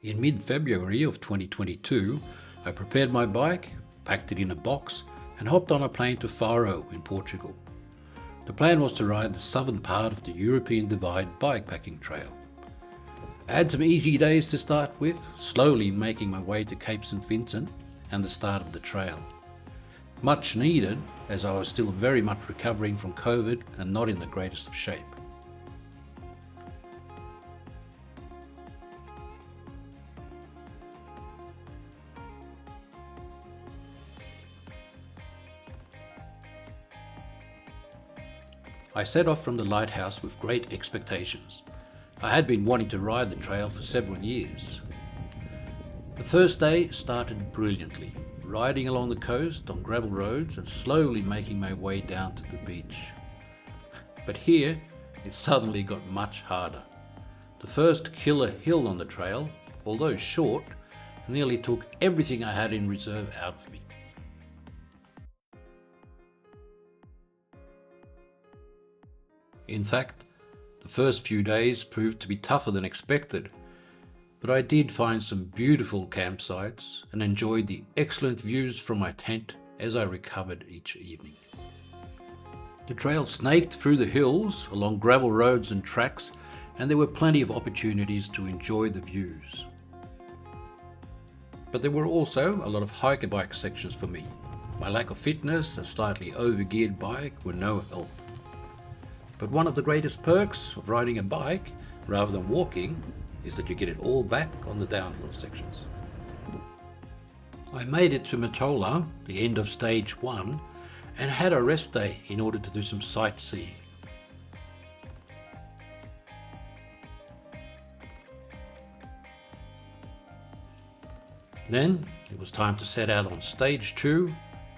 In mid-February of 2022, I prepared my bike, packed it in a box, and hopped on a plane to Faro in Portugal. The plan was to ride the southern part of the European Divide Bikepacking Trail. I had some easy days to start with, slowly making my way to Cape St. Vincent and the start of the trail. Much needed, as I was still very much recovering from COVID and not in the greatest of shape. I set off from the lighthouse with great expectations. I had been wanting to ride the trail for several years. The first day started brilliantly, riding along the coast on gravel roads and slowly making my way down to the beach. But here, it suddenly got much harder. The first killer hill on the trail, although short, nearly took everything I had in reserve out of me. In fact, the first few days proved to be tougher than expected, but I did find some beautiful campsites and enjoyed the excellent views from my tent as I recovered each evening. The trail snaked through the hills, along gravel roads and tracks, and there were plenty of opportunities to enjoy the views. But there were also a lot of hiker bike sections for me. My lack of fitness and slightly overgeared bike were no help. But one of the greatest perks of riding a bike, rather than walking, is that you get it all back on the downhill sections. I made it to Matola, the end of stage 1, and had a rest day in order to do some sightseeing. Then it was time to set out on stage 2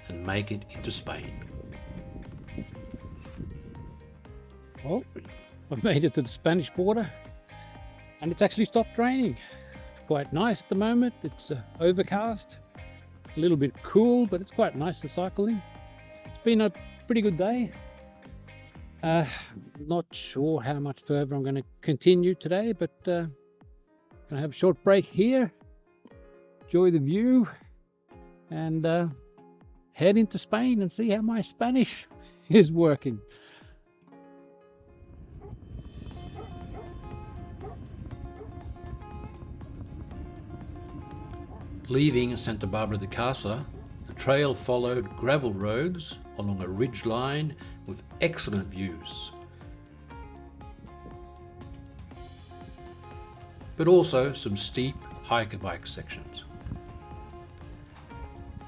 and make it into Spain. Well, I've made it to the Spanish border and it's actually stopped raining. It's quite nice at the moment. It's overcast, a little bit cool, but it's quite nice to cycle in. It's been a pretty good day. Not sure how much further I'm going to continue today, but going to have a short break here, enjoy the view, and head into Spain and see how my Spanish is working. Leaving Santa Barbara de Casa, the trail followed gravel roads along a ridge line with excellent views. But also some steep hiker bike sections.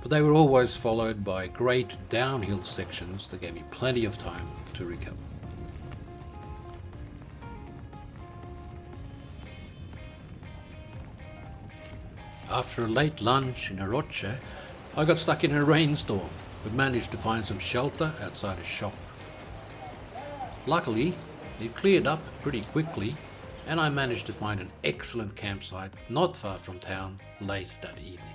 But they were always followed by great downhill sections that gave me plenty of time to recover. After a late lunch in Aroche, I got stuck in a rainstorm, but managed to find some shelter outside a shop. Luckily, it cleared up pretty quickly, and I managed to find an excellent campsite not far from town late that evening.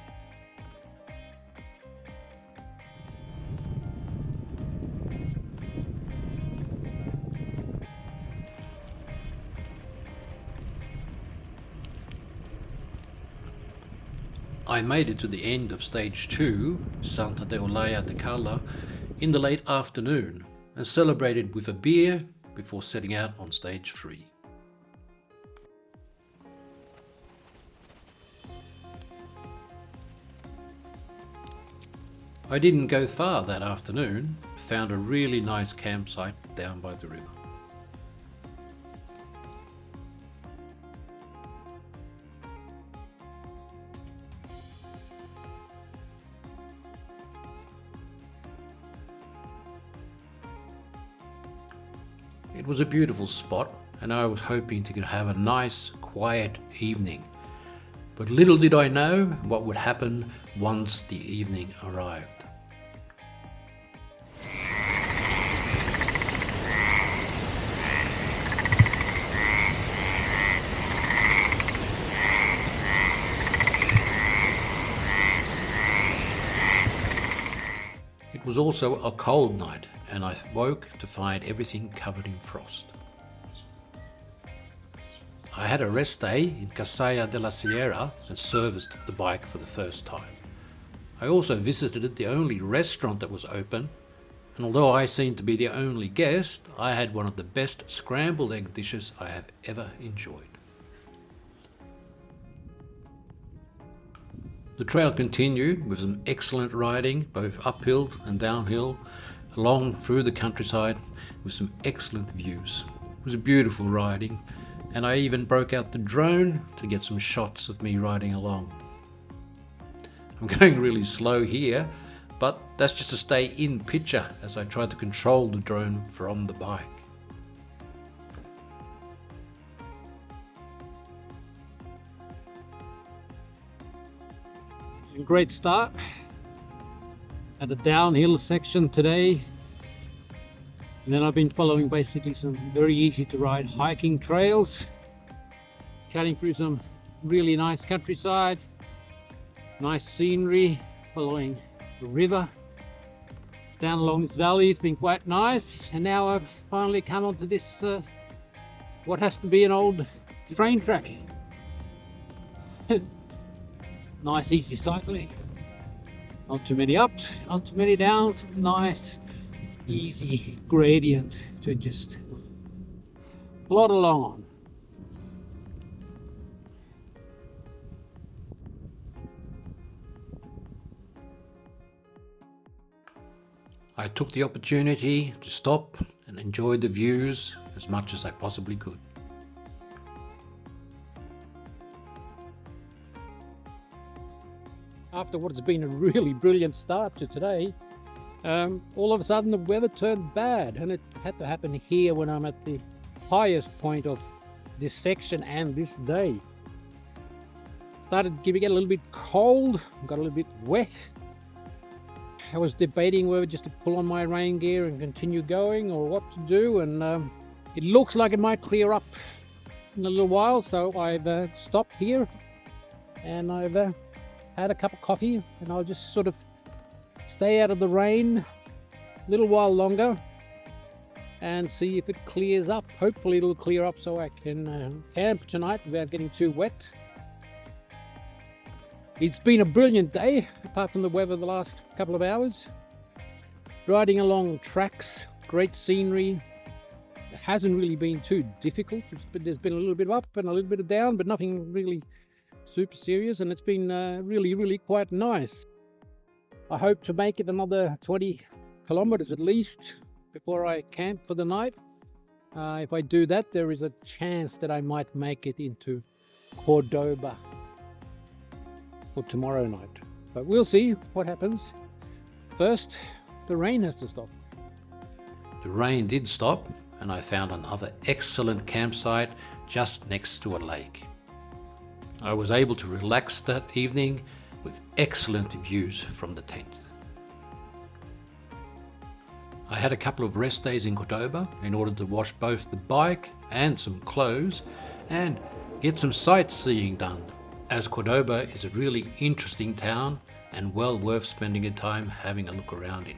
I made it to the end of stage 2, Santa de Olaya de Cala, in the late afternoon and celebrated with a beer before setting out on stage 3. I didn't go far that afternoon, found a really nice campsite down by the river. It was a beautiful spot and I was hoping to have a nice, quiet evening. But little did I know what would happen once the evening arrived. It was also a cold night and I woke to find everything covered in frost. I had a rest day in Casaya de la Sierra and serviced the bike for the first time. I also visited the only restaurant that was open, and although I seemed to be the only guest, I had one of the best scrambled egg dishes I have ever enjoyed. The trail continued with some excellent riding, both uphill and downhill, along through the countryside with some excellent views. It was a beautiful riding, and I even broke out the drone to get some shots of me riding along. I'm going really slow here, but that's just to stay in picture as I try to control the drone from the bike. A great start at the downhill section today, and then I've been following basically some very easy to ride hiking trails, cutting through some really nice countryside, nice scenery, following the river down along this valley. It's been quite nice, and now I've finally come onto this what has to be an old train track. Nice easy cycling, not too many ups, not too many downs, nice easy gradient to just plod along. I took the opportunity to stop and enjoy the views as much as I possibly could. After what has been a really brilliant start to today, all of a sudden the weather turned bad, and it had to happen here when I'm at the highest point of this section and this day. Started to get a little bit cold, got a little bit wet. I was debating whether just to pull on my rain gear and continue going or what to do, and it looks like it might clear up in a little while, so I've stopped here and I've had a cup of coffee, and I'll just sort of stay out of the rain a little while longer and see if it clears up. Hopefully it'll clear up so I can camp tonight without getting too wet. It's been a brilliant day, apart from the weather the last couple of hours. Riding along tracks, great scenery. It hasn't really been too difficult. There's been a little bit of up and a little bit of down, but nothing really super serious, and it's been really quite nice. I hope to make it another 20 kilometers at least before I camp for the night. If I do that, there is a chance that I might make it into Cordoba for tomorrow night, but we'll see what happens. First, the rain has to stop. The rain did stop, and I found another excellent campsite just next to a lake. I was able to relax that evening with excellent views from the tent. I had a couple of rest days in Cordoba in order to wash both the bike and some clothes and get some sightseeing done, as Cordoba is a really interesting town and well worth spending a time having a look around in.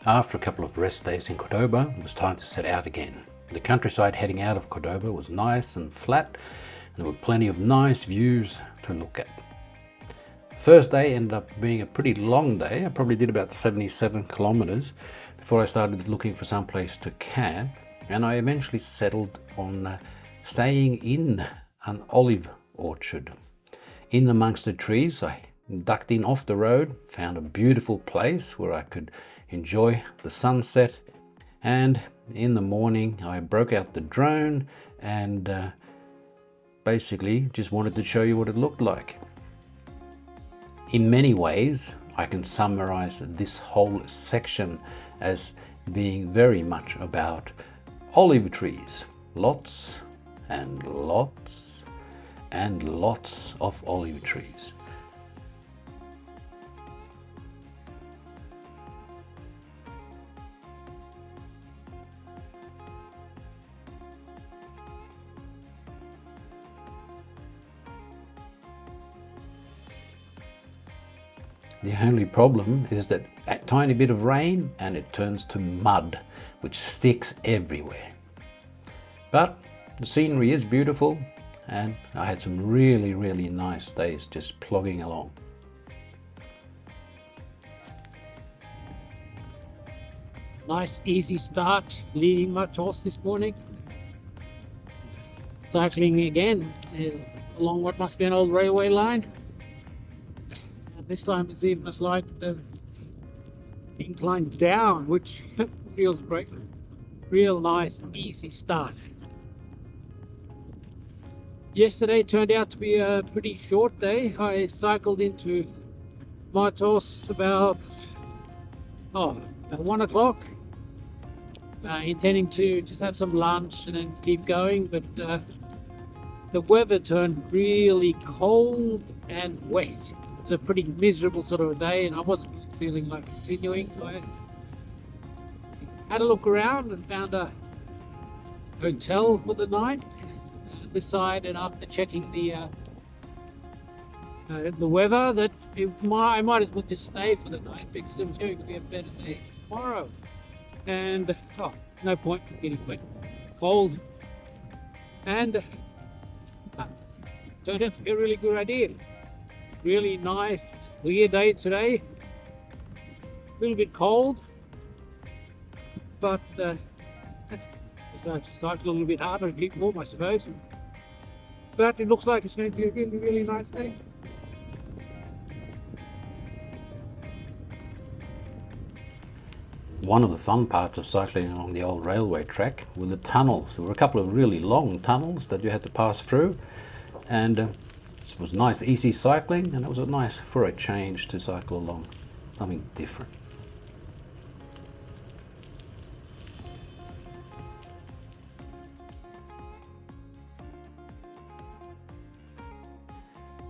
After a couple of rest days in Cordoba, it was time to set out again. The countryside heading out of Cordoba was nice and flat, and there were plenty of nice views to look at. The first day ended up being a pretty long day. I probably did about 77 kilometers before I started looking for some place to camp, and I eventually settled on staying in an olive orchard. In amongst the trees, I ducked in off the road, found a beautiful place where I could enjoy the sunset, and in the morning I broke out the drone and basically just wanted to show you what it looked like. In many ways, I can summarize this whole section as being very much about olive trees. Lots and lots and lots of olive trees. The only problem is that at tiny bit of rain and it turns to mud, which sticks everywhere. But the scenery is beautiful and I had some really, really nice days just plodding along. Nice easy start leading my horse this morning. Cycling again along what must be an old railway line. And this time it's even a slight incline down, which feels great. Real nice easy start. Yesterday turned out to be a pretty short day. I cycled into Martos about 1 o'clock, intending to just have some lunch and then keep going, but the weather turned really cold and wet. It was a pretty miserable sort of a day and I wasn't really feeling like continuing, so I had a look around and found a hotel for the night. Decided after checking the weather that I might as well just stay for the night because it was going to be a better day tomorrow. And no point in getting wet, cold, and turned out to be a really good idea. Really nice, clear day today. A little bit cold, but decided to cycle a little bit harder and keep warm, I suppose. But it looks like it's going to be a really, really nice day. One of the fun parts of cycling along the old railway track were the tunnels. There were a couple of really long tunnels that you had to pass through, and it was nice easy cycling, and it was a nice for a change to cycle along something different.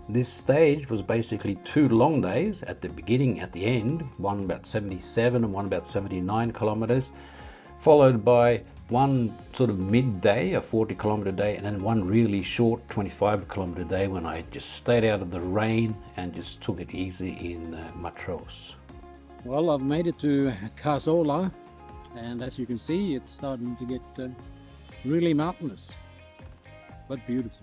This stage was basically 2 long days at the beginning, at the end, one about 77 and one about 79 kilometers, followed by one sort of midday, a 40-kilometer day, and then one really short 25-kilometer day when I just stayed out of the rain and just took it easy in Matros. Well, I've made it to Casola, and as you can see, it's starting to get really mountainous, but beautiful.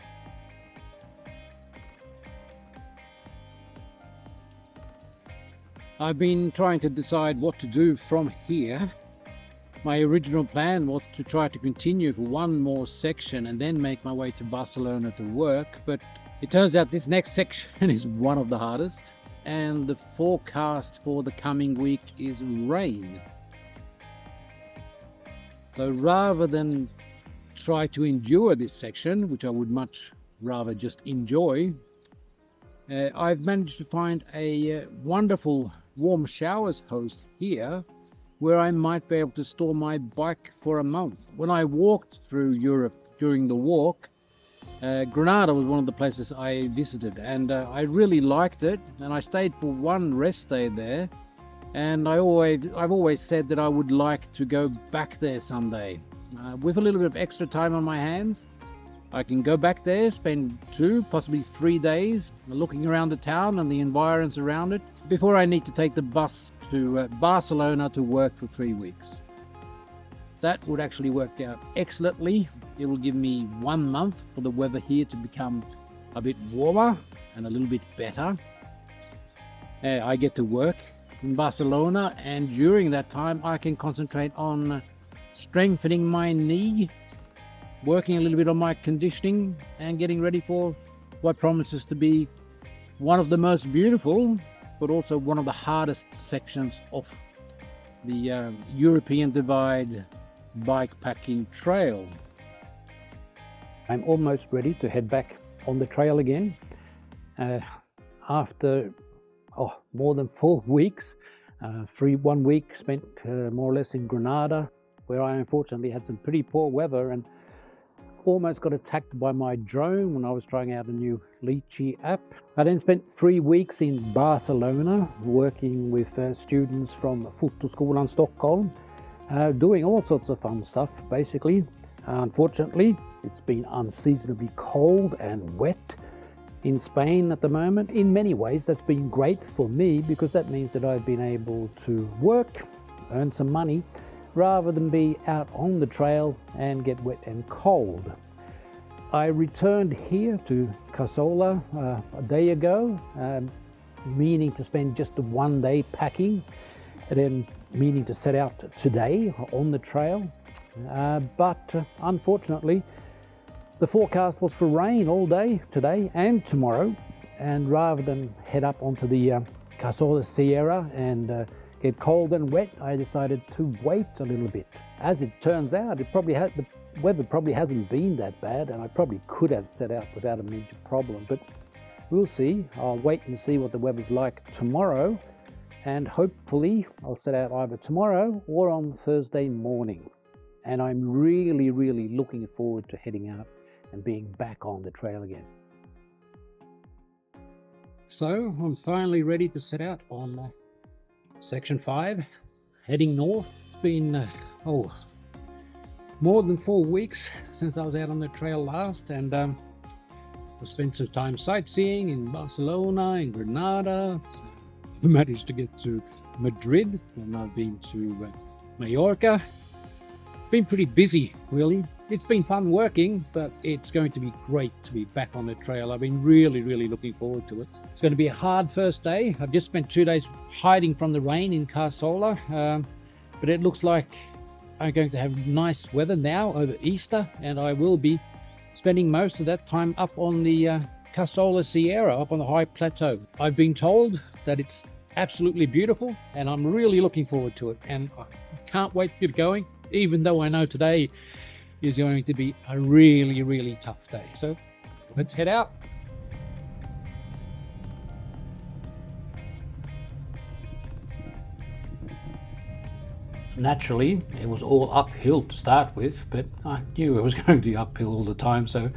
I've been trying to decide what to do from here. My original plan was to try to continue for one more section and then make my way to Barcelona to work, but it turns out this next section is one of the hardest, and the forecast for the coming week is rain. So rather than try to endure this section, which I would much rather just enjoy, I've managed to find a wonderful warm showers host here where I might be able to store my bike for a month. When I walked through Europe during the walk, Granada was one of the places I visited, and I really liked it, and I stayed for one rest day there, and I've always said that I would like to go back there someday. With a little bit of extra time on my hands, I can go back there, spend 2, possibly 3 days looking around the town and the environs around it before I need to take the bus to Barcelona to work for 3 weeks. That would actually work out excellently. It will give me 1 month for the weather here to become a bit warmer and a little bit better. I get to work in Barcelona, and during that time I can concentrate on strengthening my knee, working a little bit on my conditioning, and getting ready for what promises to be one of the most beautiful but also one of the hardest sections of the European Divide Bikepacking Trail. I'm almost ready to head back on the trail again after more than 4 weeks. 1 week spent more or less in Granada, where I unfortunately had some pretty poor weather and almost got attacked by my drone when I was trying out a new Lychee app. I then spent 3 weeks in Barcelona working with students from Fotoskolan Stockholm, doing all sorts of fun stuff basically. Unfortunately, it's been unseasonably cold and wet, in Spain at the moment. In many ways, that's been great for me because that means that I've been able to work, earn some money, rather than be out on the trail and get wet and cold. I returned here to Casola a day ago, meaning to spend just one day packing, and then meaning to set out today on the trail. But unfortunately, the forecast was for rain all day today and tomorrow, and rather than head up onto the Casola Sierra and get cold and wet, I decided to wait a little bit. As it turns out, the weather probably hasn't been that bad, and I probably could have set out without a major problem, but we'll see. I'll wait and see what the weather's like tomorrow, and hopefully I'll set out either tomorrow or on Thursday morning. And I'm really looking forward to heading out and being back on the trail again. So I'm finally ready to set out on section 5, heading north. It's been more than 4 weeks since I was out on the trail last, and I spent some time sightseeing in Barcelona, in Granada. I managed to get to Madrid, and I've been to Mallorca. Been pretty busy, really. It's been fun working, but it's going to be great to be back on the trail. I've been really looking forward to it. It's going to be a hard first day. I've just spent 2 days hiding from the rain in Casola, but it looks like I'm going to have nice weather now over Easter, and I will be spending most of that time up on the Casola Sierra, up on the high plateau. I've been told that it's absolutely beautiful, and I'm really looking forward to it, and I can't wait to get going, even though I know today is going to be a really tough day. So let's head out. Naturally, it was all uphill to start with, but I knew it was going to be uphill all the time, so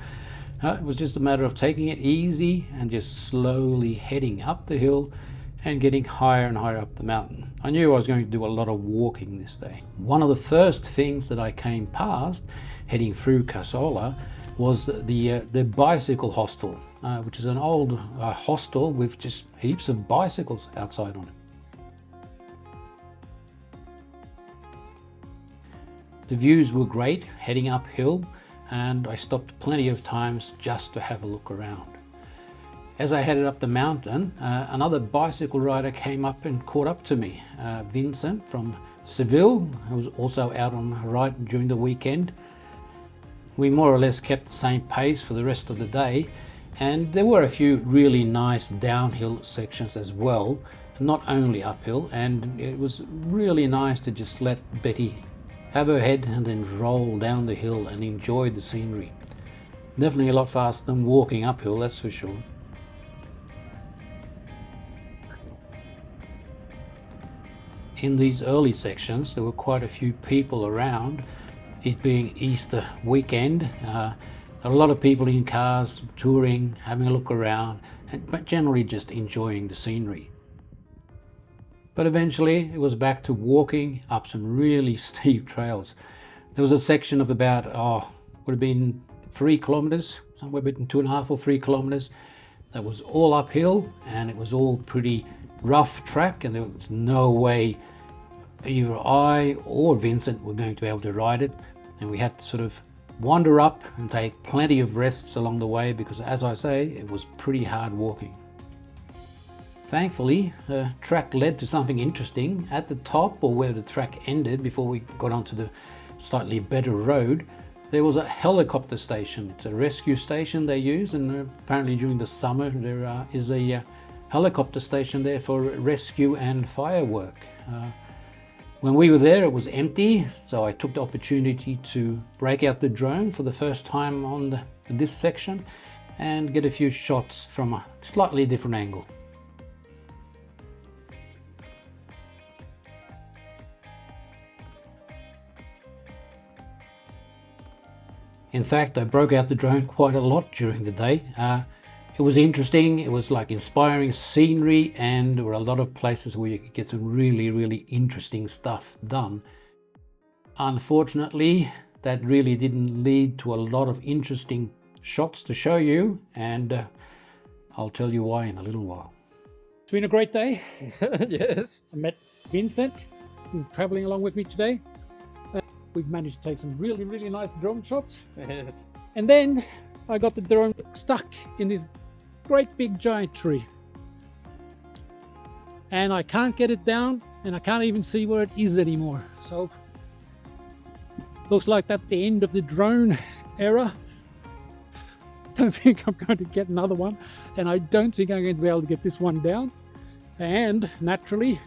it was just a matter of taking it easy and just slowly heading up the hill and getting higher and higher up the mountain. I knew I was going to do a lot of walking this day. One of the first things that I came past heading through Casola was the bicycle hostel, which is an old hostel with just heaps of bicycles outside on it. The views were great heading uphill, and I stopped plenty of times just to have a look around. As I headed up the mountain, another bicycle rider came up and caught up to me, Vincent from Seville, who was also out on a ride during the weekend. We more or less kept the same pace for the rest of the day, and there were a few really nice downhill sections as well, not only uphill, and it was really nice to just let Betty have her head and then roll down the hill and enjoy the scenery. Definitely a lot faster than walking uphill, that's for sure. In these early sections, there were quite a few people around, it being Easter weekend. A lot of people in cars, touring, having a look around, but generally just enjoying the scenery. But eventually it was back to walking up some really steep trails. There was a section of about, would have been 3 kilometers, somewhere between 2.5 or 3 kilometers. That was all uphill, and it was all pretty rough track, and there was no way either I or Vincent were going to be able to ride it, and we had to sort of wander up and take plenty of rests along the way because, as I say, it was pretty hard walking. Thankfully, the track led to something interesting. At the top, or where the track ended before we got onto the slightly better road, there was a helicopter station. It's a rescue station they use, and apparently during the summer there is a helicopter station there for rescue and fire work. When we were there, it was empty, so I took the opportunity to break out the drone for the first time on this section and get a few shots from a slightly different angle. In fact, I broke out the drone quite a lot during the day. It was interesting, it was like inspiring scenery, and there were a lot of places where you could get some really interesting stuff done. Unfortunately, that really didn't lead to a lot of interesting shots to show you, and I'll tell you why in a little while. It's been a great day. Yes. I met Vincent, who's traveling along with me today. We've managed to take some really, really nice drone shots. Yes. And then I got the drone stuck in this great big giant tree. And I can't get it down, and I can't even see where it is anymore. So, looks like that's the end of the drone era. Don't think I'm going to get another one, and I don't think I'm going to be able to get this one down. And naturally,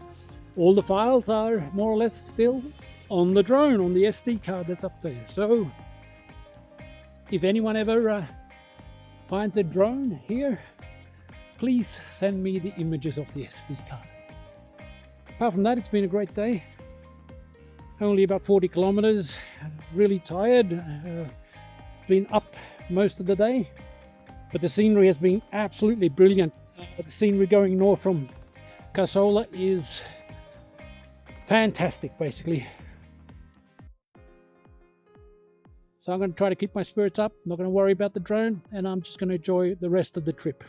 all the files are more or less still on the drone, on the SD card that's up there. So if anyone ever finds a drone here, please send me the images of the SD card. Apart from that, it's been a great day. Only about 40 kilometers, really tired. Been up most of the day, but the scenery has been absolutely brilliant. The scenery going north from Casola is fantastic, basically. So I'm going to try to keep my spirits up, not going to worry about the drone, and I'm just going to enjoy the rest of the trip.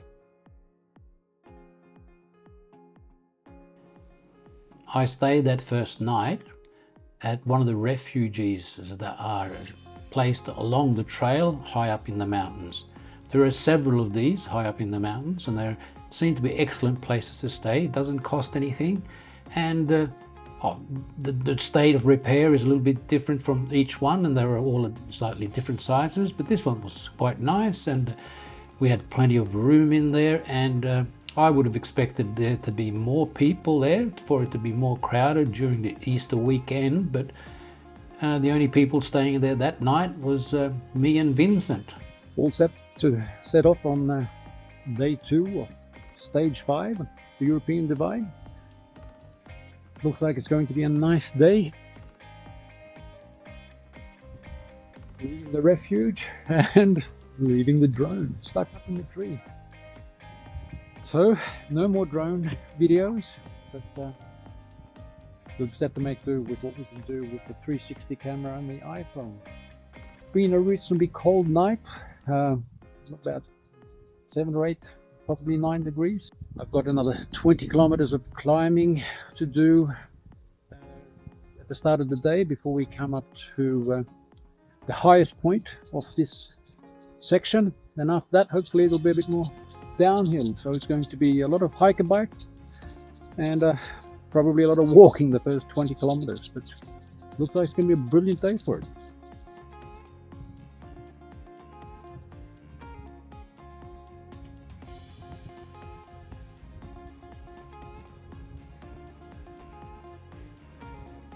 I stayed that first night at one of the refuges that are placed along the trail high up in the mountains. There are several of these high up in the mountains, and they seem to be excellent places to stay. It doesn't cost anything, and the state of repair is a little bit different from each one, and they were all at slightly different sizes, but this one was quite nice, and we had plenty of room in there, and I would have expected there to be more people there, for it to be more crowded during the Easter weekend, but the only people staying there that night was me and Vincent. All set to set off on day 2 of stage 5, the European Divide. Looks like it's going to be a nice day. Leaving the refuge and leaving the drone stuck up in the tree. So, no more drone videos, but we'll just have to make do with what we can do with the 360 camera and the iPhone. Been a reasonably cold night, about 7 or 8, possibly 9 degrees. I've got another 20 kilometers of climbing to do at the start of the day before we come up to the highest point of this section. And after that, hopefully it'll be a bit more downhill. So it's going to be a lot of hike and bike, and probably a lot of walking the first 20 kilometers. But looks like it's going to be a brilliant day for it.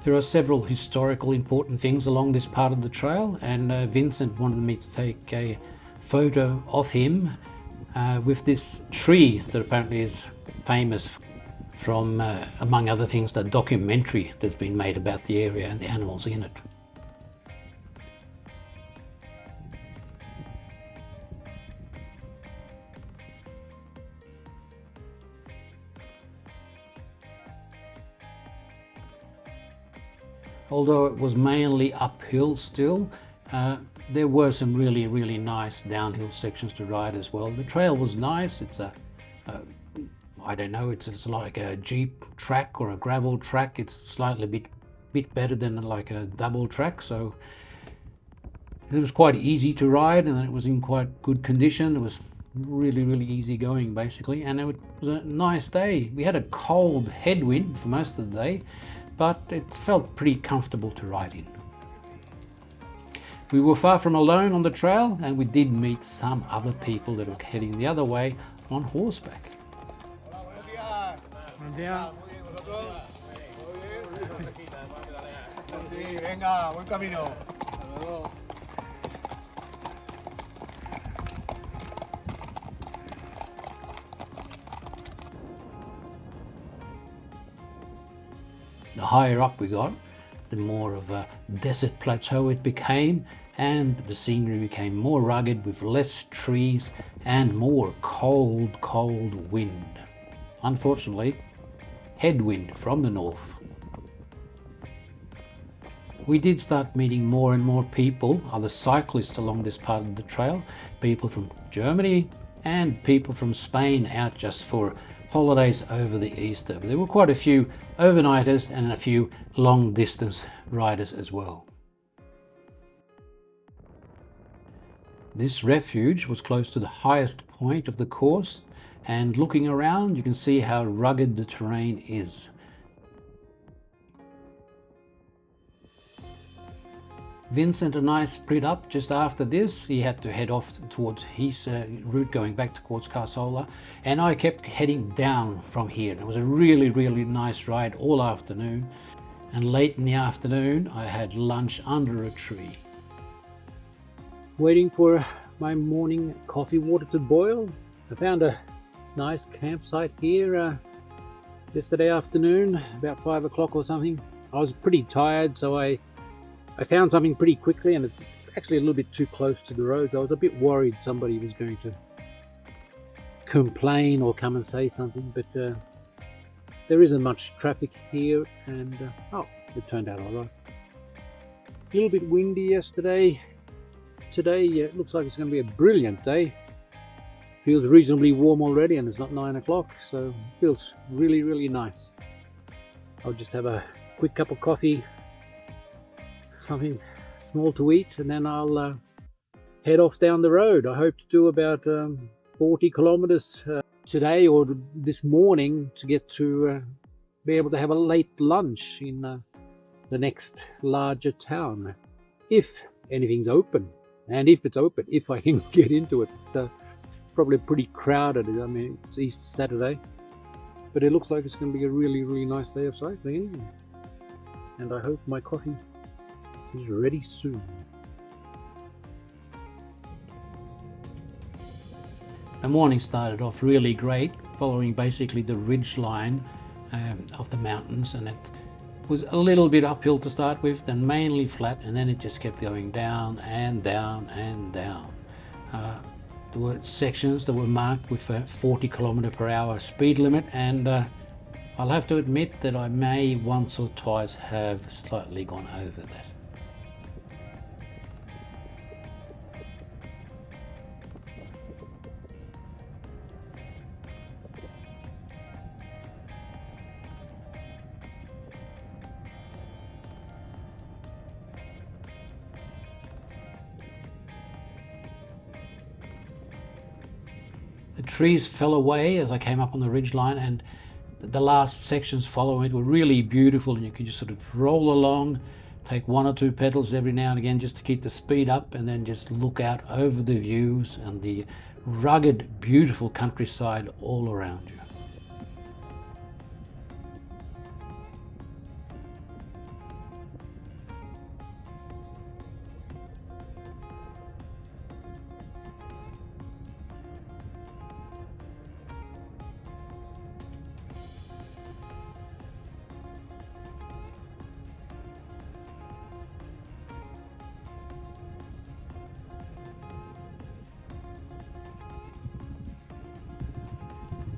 There are several historical important things along this part of the trail, and Vincent wanted me to take a photo of him with this tree that apparently is famous from, among other things, the documentary that's been made about the area and the animals in it. Although it was mainly uphill still, there were some really, really nice downhill sections to ride as well. The trail was nice. It's I don't know, it's like a Jeep track or a gravel track. It's slightly bit better than like a double track, so it was quite easy to ride, and it was in quite good condition. It was really, really easy going basically, and it was a nice day. We had a cold headwind for most of the day, but it felt pretty comfortable to ride in. We were far from alone on the trail, and we did meet some other people that were heading the other way on horseback. Venga, buen camino. The higher up we got, the more of a desert plateau it became, and the scenery became more rugged with less trees and more cold wind. Unfortunately, headwind from the north. We did start meeting more and more people, other cyclists along this part of the trail, people from Germany, and people from Spain out just for holidays over the Easter. But there were quite a few overnighters and a few long distance riders as well. This refuge was close to the highest point of the course, and looking around you can see how rugged the terrain is. Vincent and I split up just after this. He had to head off towards his route going back towards Carsola, and I kept heading down from here. It was a really nice ride all afternoon, and late in the afternoon I had lunch under a tree. Waiting for my morning coffee water to boil. I found a nice campsite here yesterday afternoon, about 5 o'clock or something. I was pretty tired, so I found something pretty quickly, and it's actually a little bit too close to the road. I was a bit worried somebody was going to complain or come and say something, but there isn't much traffic here, and it turned out all right. A little bit windy yesterday. Today it looks like it's going to be a brilliant day. Feels reasonably warm already, and it's not 9 o'clock, so it feels really nice. I'll just have a quick cup of coffee, something small to eat, and then I'll head off down the road. I hope to do about 40 kilometers today or this morning to get to be able to have a late lunch in the next larger town, if anything's open, and if it's open, if I can get into it. So probably pretty crowded. I mean, it's Easter Saturday, but it looks like it's going to be a really nice day of cycling, and I hope my coffee is ready soon. The morning started off really great, following basically the ridge line of the mountains, and it was a little bit uphill to start with, then mainly flat, and then it just kept going down and down and down. There were sections that were marked with a 40 km/h speed limit, and I'll have to admit that I may once or twice have slightly gone over that. The trees fell away as I came up on the ridgeline, and the last sections following it were really beautiful, and you could just sort of roll along, take 1 or 2 pedals every now and again just to keep the speed up, and then just look out over the views and the rugged, beautiful countryside all around you.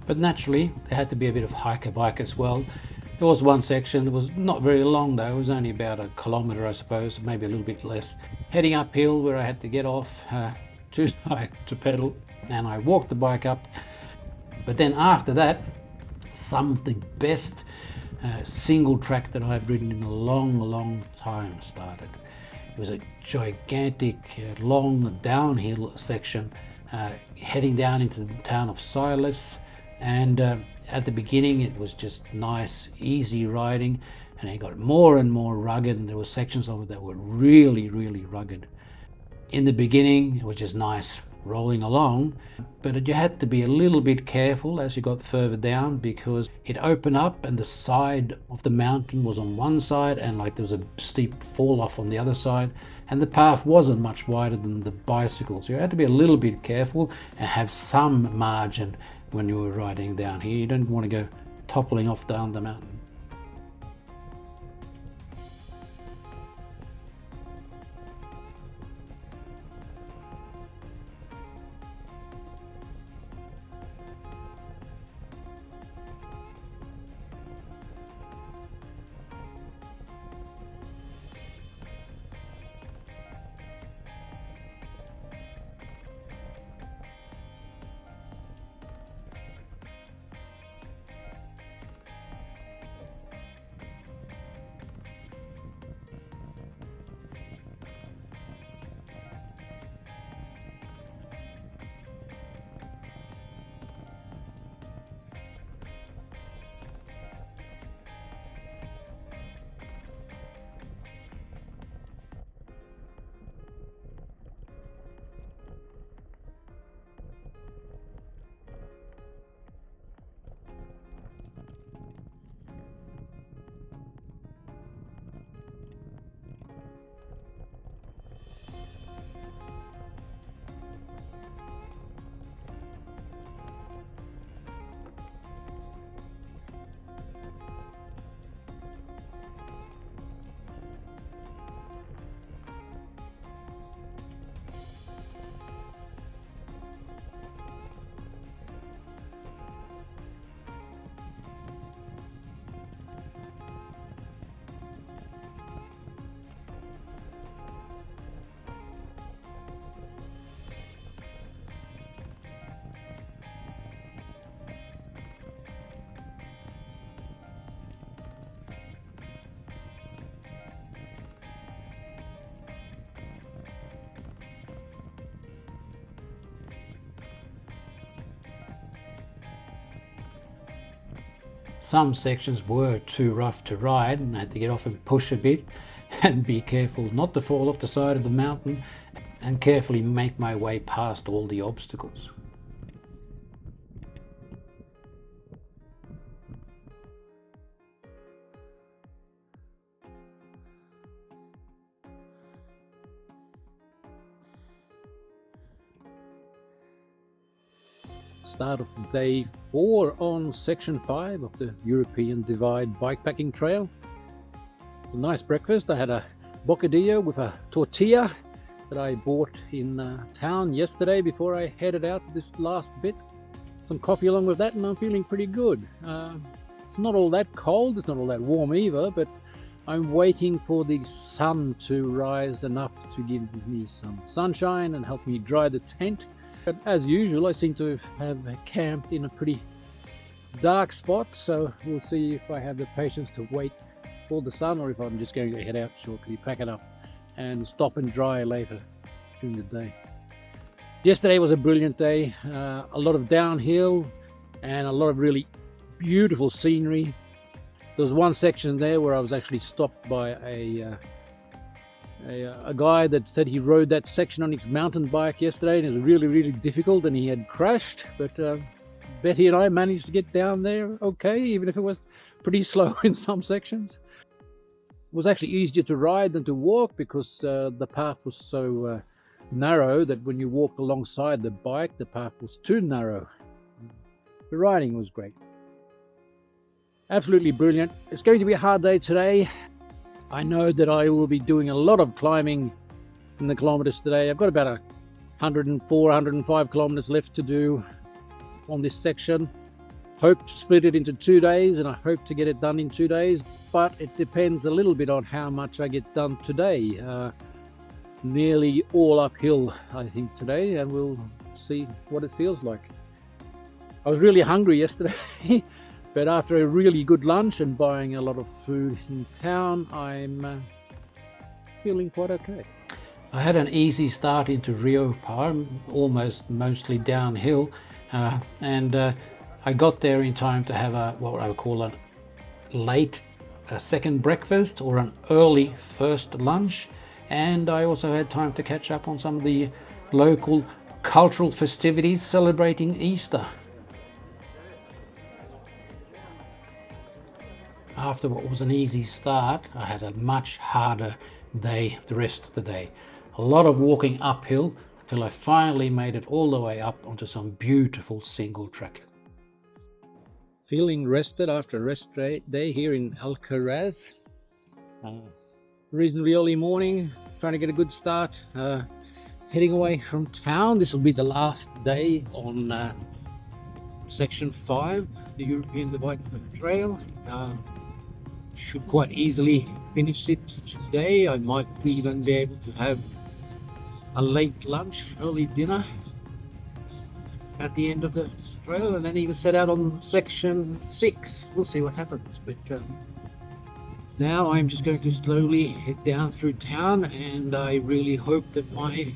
But naturally, there had to be a bit of hiker bike as well. There was one section that was not very long though, it was only about 1 kilometre I suppose, maybe a little bit less. Heading uphill where I had to get off, choose bike to pedal, and I walked the bike up. But then after that, some of the best single track that I've ridden in a long time started. It was a gigantic, long downhill section heading down into the town of Silas. And at the beginning it was just nice, easy riding, and it got more and more rugged, and there were sections of it that were really rugged. In the beginning it was just nice rolling along, but you had to be a little bit careful as you got further down, because it opened up and the side of the mountain was on one side, and like there was a steep fall off on the other side, and the path wasn't much wider than the bicycle, so you had to be a little bit careful and have some margin when you were riding down here. You don't want to go toppling off down the mountain. Some sections were too rough to ride and I had to get off and push a bit and be careful not to fall off the side of the mountain and carefully make my way past all the obstacles. Start of day 4 on section 5 of the European Divide Bikepacking Trail. A nice breakfast. I had a bocadillo with a tortilla that I bought in town yesterday before I headed out this last bit. Some coffee along with that and I'm feeling pretty good. It's not all that cold, it's not all that warm either, but I'm waiting for the sun to rise enough to give me some sunshine and help me dry the tent. But as usual, I seem to have camped in a pretty dark spot, so we'll see if I have the patience to wait for the sun or if I'm just going to head out shortly, pack it up and stop and dry later during the day. Yesterday was a brilliant day, a lot of downhill and a lot of really beautiful scenery. There was one section there where I was actually stopped by a guy that said he rode that section on his mountain bike yesterday and it was really difficult and he had crashed, but Betty and I managed to get down there okay, even if it was pretty slow in some sections. It was actually easier to ride than to walk because the path was so narrow that when you walked alongside the bike, the path was too narrow. The riding was great. Absolutely brilliant. It's going to be a hard day today. I know that I will be doing a lot of climbing in the kilometers today. I've got about 104, 105 kilometers left to do on this section. Hope to split it into 2 days and I hope to get it done in 2 days, but it depends a little bit on how much I get done today. Nearly all uphill, I think, today, and we'll see what it feels like. I was really hungry yesterday. But after a really good lunch and buying a lot of food in town, I'm feeling quite okay. I had an easy start into Rio Par, mostly downhill, and I got there in time to have what I would call a late second breakfast or an early first lunch, and I also had time to catch up on some of the local cultural festivities celebrating Easter. After what was an easy start, I had a much harder day the rest of the day. A lot of walking uphill until I finally made it all the way up onto some beautiful single track. Feeling rested after a rest day here in Alcaraz. Reasonably early morning, trying to get a good start. Heading away from town. This will be the last day on section 5, the European Divide Bikepacking Trail. Should quite easily finish it today. I might even be able to have a late lunch, early dinner at the end of the trail and then even set out on section 6. We'll see what happens, but now I'm just going to slowly head down through town and I really hope that my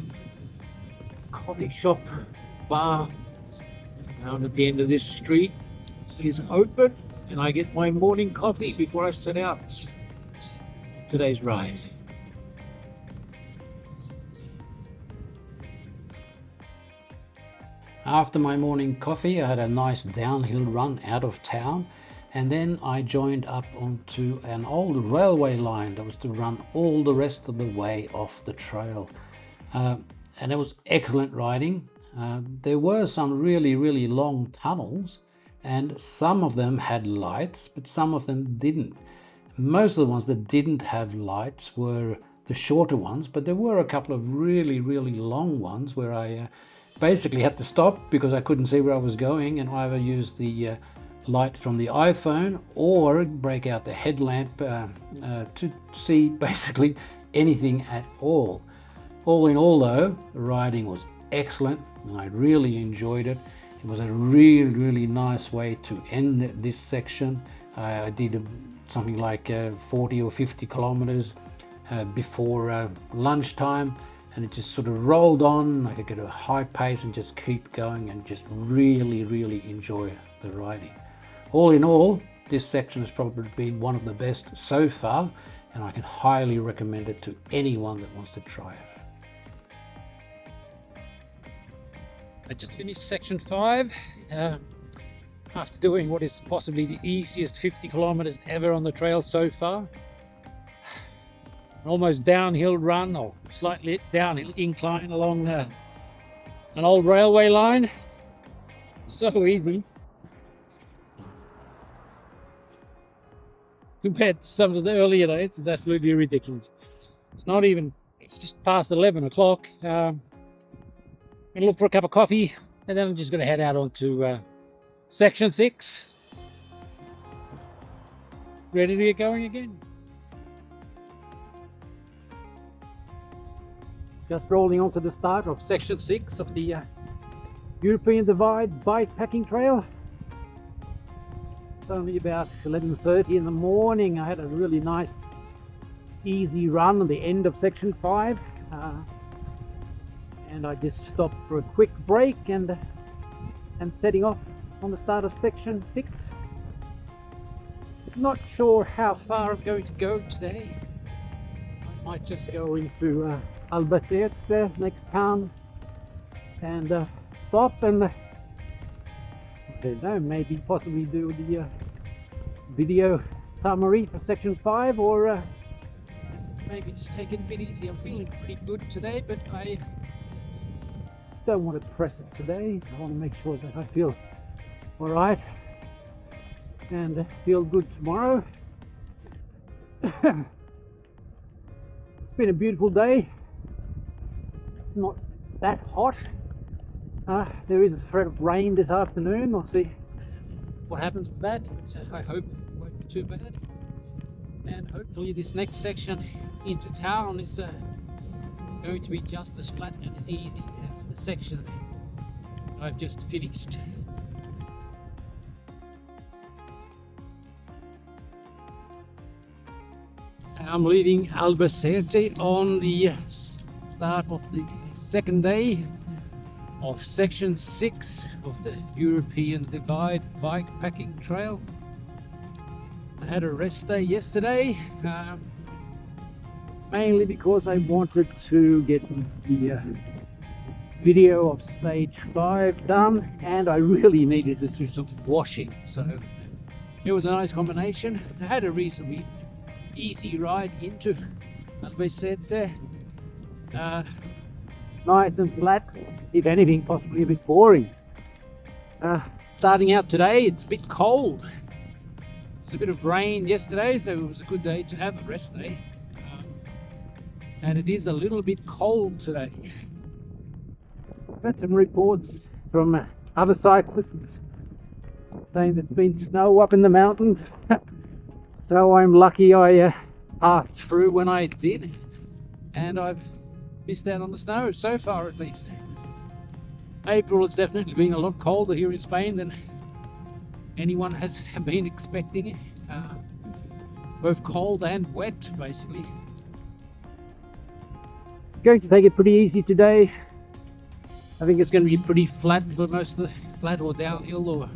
coffee shop bar down at the end of this street is open and I get my morning coffee before I set out today's ride. After my morning coffee, I had a nice downhill run out of town, and then I joined up onto an old railway line that was to run all the rest of the way off the trail. And it was excellent riding. There were some really long tunnels, and some of them had lights, but some of them didn't. Most of the ones that didn't have lights were the shorter ones, but there were a couple of really long ones where I basically had to stop because I couldn't see where I was going and either use the light from the iPhone or break out the headlamp to see basically anything at all. All in all though, the riding was excellent and I really enjoyed it. It was a really nice way to end this section. I did something like 40 or 50 kilometers before lunchtime, and it just sort of rolled on. I could get a high pace and just keep going and just really enjoy the riding. All in all, This section has probably been one of the best so far, and I can highly recommend it to anyone that wants to try it. I just finished section 5 after doing what is possibly the easiest 50 kilometers ever on the trail so far. An almost downhill run, or slightly downhill incline along an old railway line. So easy compared to some of the earlier days. It's absolutely ridiculous. It's just past 11 o'clock. I'm gonna look for a cup of coffee, and then I'm just gonna head out onto section 6. Ready to get going again. Just rolling on to the start of section 6 of the European Divide Bikepacking Trail. It's only about 11:30 in the morning. I had a really nice easy run at the end of section 5, and I just stopped for a quick break and setting off on the start of section 6. Not sure how far I'm going to go today. I might just go into Albacete, next town, and stop and I don't know, maybe possibly do the video summary for section 5, or maybe just take it a bit easy. I'm feeling pretty good today, but I don't want to press it today. I want to make sure that I feel all right and feel good tomorrow. It's been a beautiful day. It's not that hot. There is a threat of rain this afternoon. I'll see what happens with that. I hope it won't be too bad. And hopefully this next section into town is going to be just as flat and as easy as the section I've just finished. I'm leaving Albacete on the start of the second day of section 6 of the European Divide Bikepacking Trail. I had a rest day yesterday, mainly because I wanted to get the video of stage 5 done, and I really needed to do some washing, so it was a nice combination. I had a reasonably easy ride into Albacete. Nice and flat, if anything possibly a bit boring. Starting out today, it's a bit cold. There's a bit of rain yesterday, so it was a good day to have a rest day. And it is a little bit cold today. I've had some reports from other cyclists saying there's been snow up in the mountains. So I'm lucky I passed through when I did, and I've missed out on the snow so far, at least. April has definitely been a lot colder here in Spain than anyone has been expecting. Both cold and wet, basically. Going to take it pretty easy today. I think it's going to be pretty flat for most of the flat or downhill or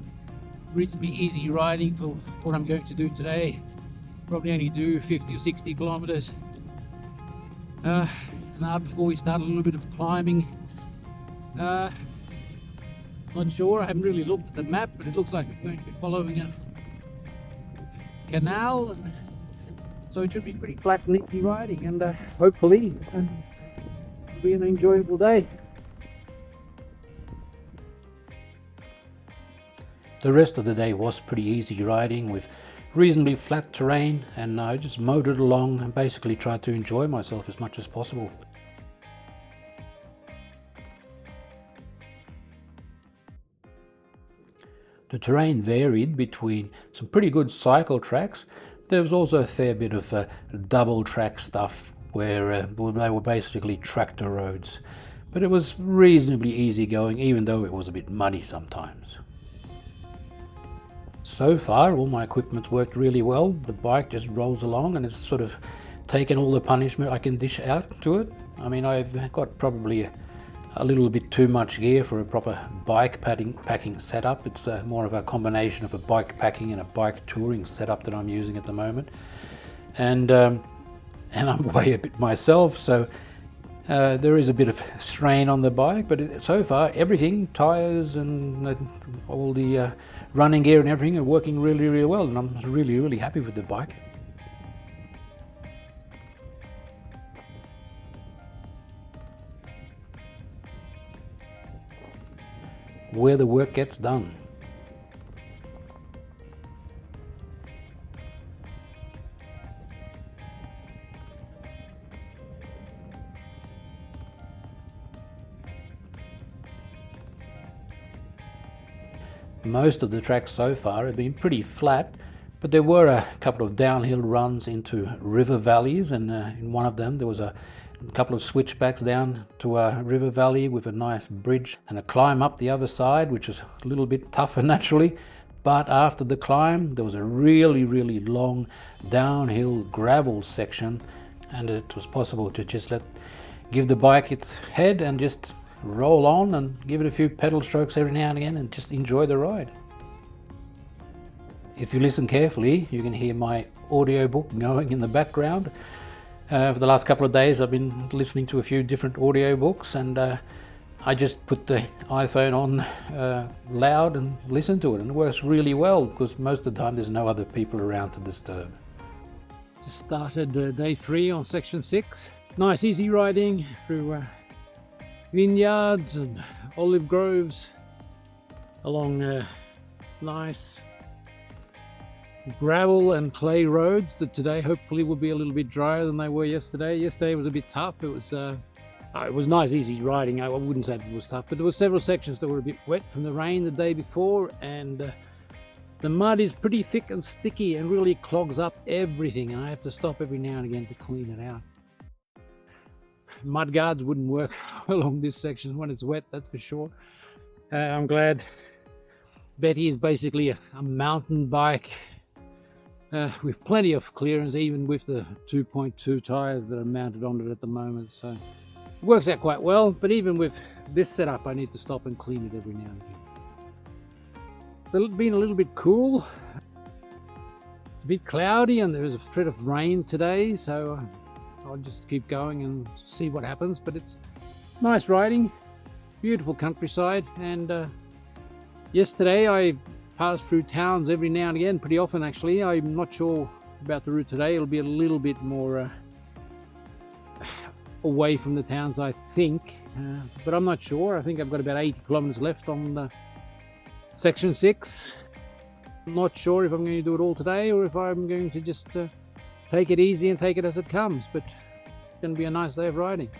reasonably easy riding for what I'm going to do today. Probably only do 50 or 60 kilometers. Now before we start a little bit of climbing. Not sure, I haven't really looked at the map, but it looks like we're going to be following a canal, and so it should be pretty flat and easy riding, and hopefully it'll be an enjoyable day. The rest of the day was pretty easy riding with reasonably flat terrain, and I just motored along and basically tried to enjoy myself as much as possible. The terrain varied between some pretty good cycle tracks. There was also a fair bit of double track stuff where they were basically tractor roads, but it was reasonably easy going, even though it was a bit muddy sometimes. So far all my equipment's worked really well. The bike just rolls along and it's sort of taken all the punishment I can dish out to it. I mean, I've got probably a little bit too much gear for a proper bike packing setup. It's more of a combination of a bike packing and a bike touring setup that I'm using at the moment, and I'm way a bit myself, so there is a bit of strain on the bike, but so far everything, tires and all the running gear and everything are working really well, and I'm really happy with the bike. Where the work gets done. Most of the tracks so far have been pretty flat, but there were a couple of downhill runs into river valleys, and in one of them there was a couple of switchbacks down to a river valley with a nice bridge and a climb up the other side, which was a little bit tougher naturally. But after the climb there was a really long downhill gravel section, and it was possible to just give the bike its head and just roll on and give it a few pedal strokes every now and again and just enjoy the ride. If you listen carefully, you can hear my audiobook going in the background. For the last couple of days I've been listening to a few different audiobooks, and I just put the iPhone on loud and listen to it, and it works really well because most of the time there's no other people around to disturb. Just started day 3 on section 6. Nice easy riding through vineyards and olive groves along nice gravel and clay roads that today hopefully will be a little bit drier than they were yesterday. Yesterday was a bit tough. It was nice easy riding. I wouldn't say it was tough, but there were several sections that were a bit wet from the rain the day before, and the mud is pretty thick and sticky and really clogs up everything, and I have to stop every now and again to clean it out. Mud guards wouldn't work along this section when it's wet, that's for sure. I'm glad Betty is basically a mountain bike with plenty of clearance, even with the 2.2 tires that are mounted on it at the moment, so it works out quite well. But even with this setup I need to stop and clean it every now and again. It's been a little bit cool, it's a bit cloudy, and there is a threat of rain today, so I'll just keep going and see what happens. But it's nice riding, beautiful countryside, and yesterday I passed through towns every now and again, pretty often actually. I'm not sure about the route today. It'll be a little bit more away from the towns, I think, but I'm not sure. I think I've got about 80 kilometers left on section 6. I'm not sure if I'm going to do it all today or if I'm going to just take it easy and take it as it comes, but it's going to be a nice day of riding.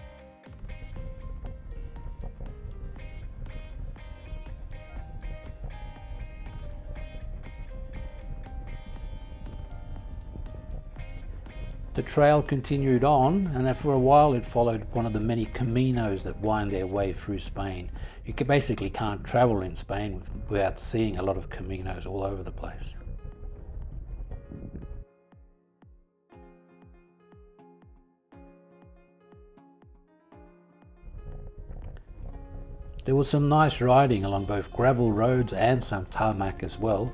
The trail continued on, and for a while it followed one of the many caminos that wind their way through Spain. You basically can't travel in Spain without seeing a lot of caminos all over the place. There was some nice riding along both gravel roads and some tarmac as well,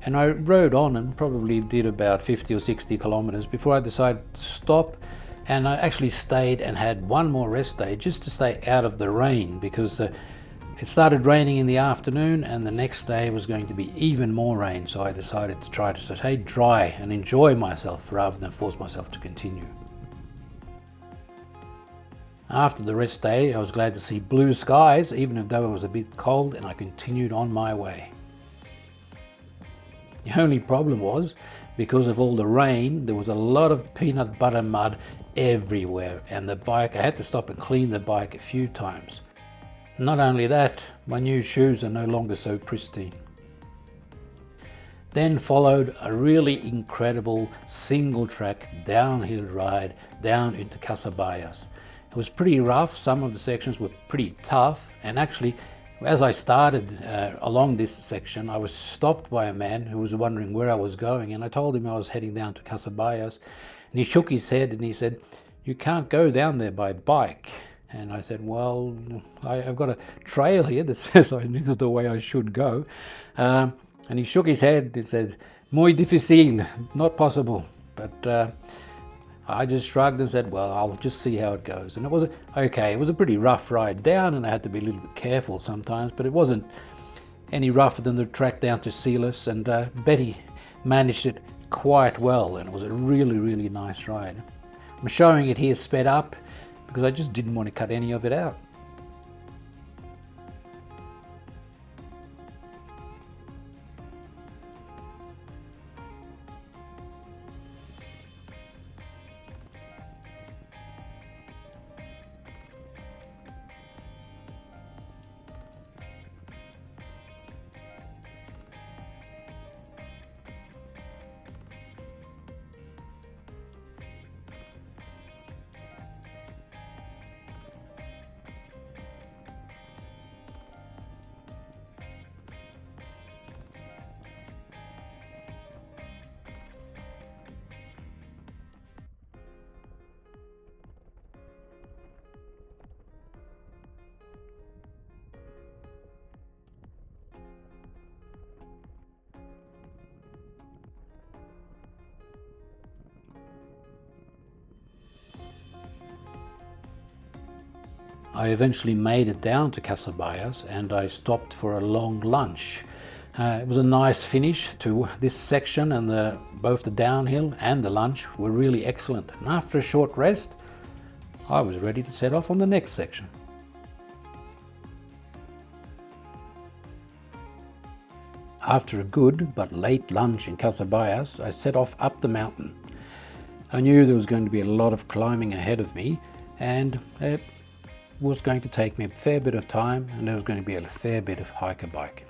and I rode on and probably did about 50 or 60 kilometers before I decided to stop, and I actually stayed and had one more rest day just to stay out of the rain, because it started raining in the afternoon and the next day was going to be even more rain, so I decided to try to stay dry and enjoy myself rather than force myself to continue. After the rest day I was glad to see blue skies, even though it was a bit cold, and I continued on my way. The only problem was, because of all the rain, there was a lot of peanut butter mud everywhere, and I had to stop and clean the bike a few times. Not only that, my new shoes are no longer so pristine. Then followed a really incredible single track downhill ride down into Casabayas. It was pretty rough, some of the sections were pretty tough, and actually as I started along this section I was stopped by a man who was wondering where I was going, and I told him I was heading down to Casabayas, and he shook his head and he said, "You can't go down there by bike." And I said, well, I've got a trail here that says this is the way I should go. And he shook his head and said, muy difícil, not possible. But I just shrugged and said, well, I'll just see how it goes. And it was okay. It was a pretty rough ride down, and I had to be a little bit careful sometimes, but it wasn't any rougher than the track down to Sealess. And Betty managed it quite well, and it was a really, really nice ride. I'm showing it here sped up because I just didn't want to cut any of it out. I eventually made it down to Casabias, and I stopped for a long lunch. It was a nice finish to this section, and both the downhill and the lunch were really excellent. And after a short rest, I was ready to set off on the next section. After a good but late lunch in Casabias, I set off up the mountain. I knew there was going to be a lot of climbing ahead of me, and it was going to take me a fair bit of time, and there was going to be a fair bit of hiker bike.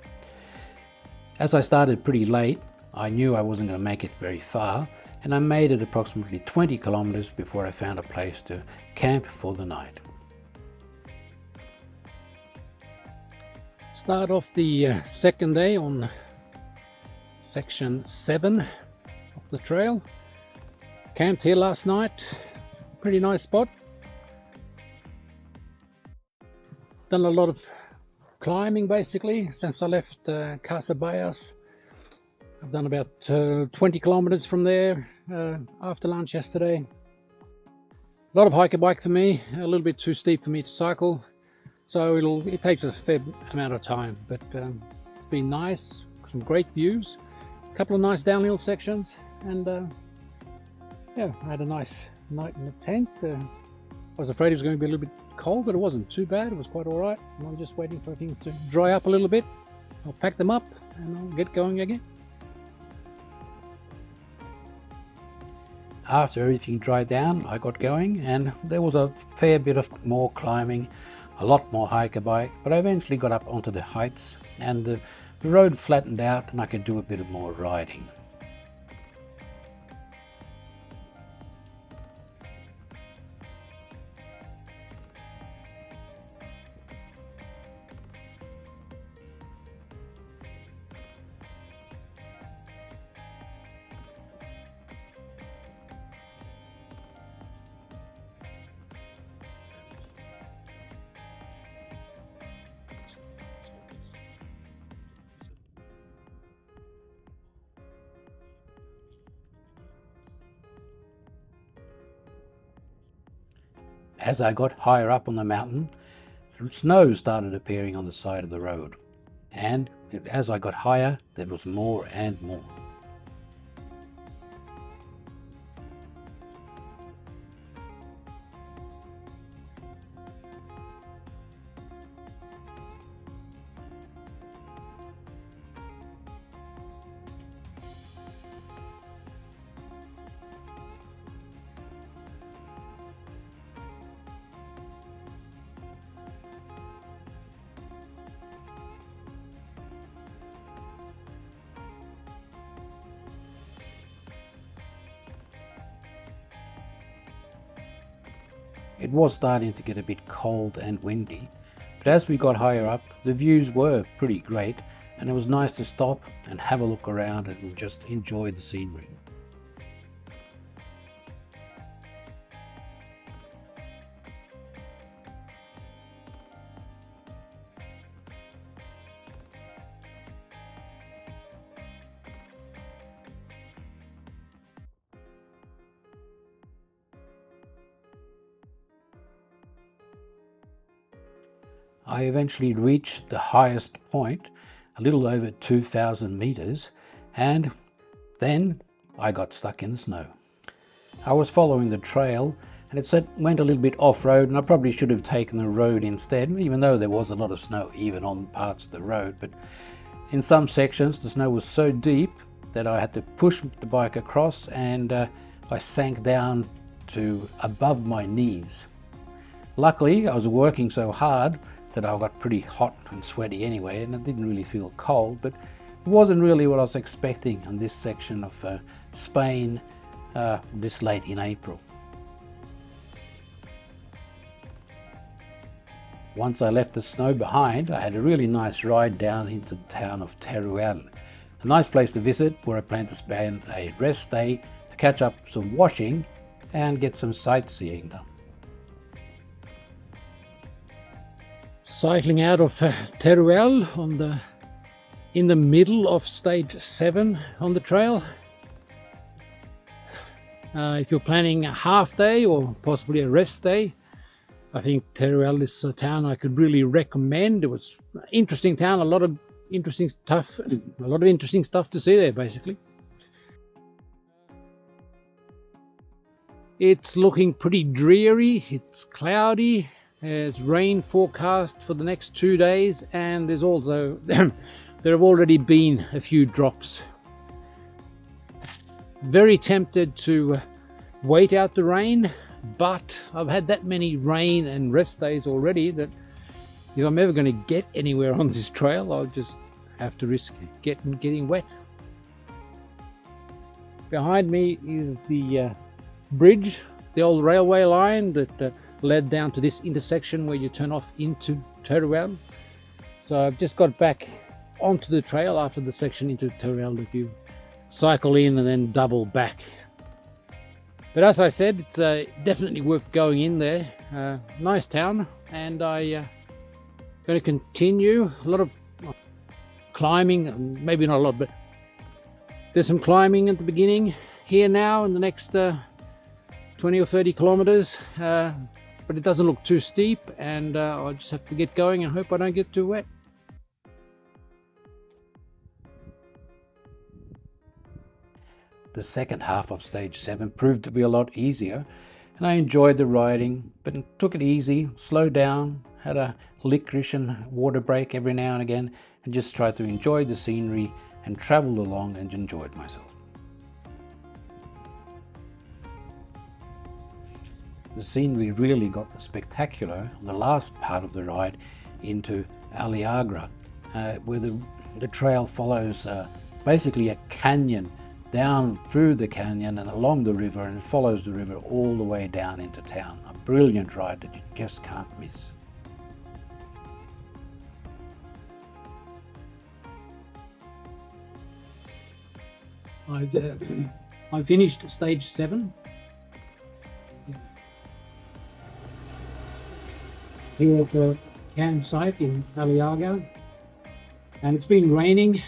As I started pretty late, I knew I wasn't going to make it very far, and I made it approximately 20 kilometers before I found a place to camp for the night. Start off the second day on section 7 of the trail. Camped here last night, pretty nice spot. Done a lot of climbing basically since I left Casabias. I've done about 20 kilometers from there after lunch yesterday. A lot of hiker bike for me, a little bit too steep for me to cycle, so it takes a fair amount of time, but it's been nice, some great views, a couple of nice downhill sections, and yeah, I had a nice night in the tent. I was afraid it was going to be a little bit cold, but it wasn't too bad. It was quite all right. And I'm just waiting for things to dry up a little bit. I'll pack them up and I'll get going again. After everything dried down, I got going, and there was a fair bit of more climbing, a lot more hiker bike, but I eventually got up onto the heights, and the road flattened out and I could do a bit of more riding. As I got higher up on the mountain, snow started appearing on the side of the road, and as I got higher, there was more and more. It was starting to get a bit cold and windy, but as we got higher up, the views were pretty great, and it was nice to stop and have a look around and just enjoy the scenery. I eventually reached the highest point, a little over 2,000 meters, and then I got stuck in the snow. I was following the trail and it went a little bit off-road, and I probably should have taken the road instead, even though there was a lot of snow even on parts of the road. But in some sections the snow was so deep that I had to push the bike across, and I sank down to above my knees. Luckily I was working so hard that I got pretty hot and sweaty anyway, and I didn't really feel cold, but it wasn't really what I was expecting on this section of Spain this late in April. Once I left the snow behind, I had a really nice ride down into the town of Teruel, a nice place to visit where I plan to spend a rest day to catch up some washing and get some sightseeing done. Cycling out of Teruel in the middle of stage 7 on the trail. If you're planning a half day or possibly a rest day, I think Teruel is a town I could really recommend. It was an interesting town, a lot of interesting stuff to see there basically. It's looking pretty dreary, it's cloudy, there's rain forecast for the next 2 days, and there's also there have already been a few drops. Very tempted to wait out the rain, but I've had that many rain and rest days already that if I'm ever going to get anywhere on this trail, I'll just have to risk getting wet. Behind me is the bridge, the old railway line that led down to this intersection where you turn off into Teruel. So I've just got back onto the trail after the section into Teruel if you cycle in and then double back. But as I said, it's definitely worth going in there. Nice town, and I'm going to continue a lot of climbing, maybe not a lot, but there's some climbing at the beginning here now in the next 20 or 30 kilometers, but it doesn't look too steep, and I'll just have to get going and hope I don't get too wet. The second half of stage 7 proved to be a lot easier, and I enjoyed the riding, but took it easy, slowed down, had a licorice and water break every now and again, and just tried to enjoy the scenery and travelled along and enjoyed myself. The scenery really got spectacular on the last part of the ride into Aliagra, where the trail follows basically a canyon down through the canyon and along the river, and follows the river all the way down into town. A brilliant ride that you just can't miss. I finished stage 7. Here at the campsite in Aliaga, and it's been raining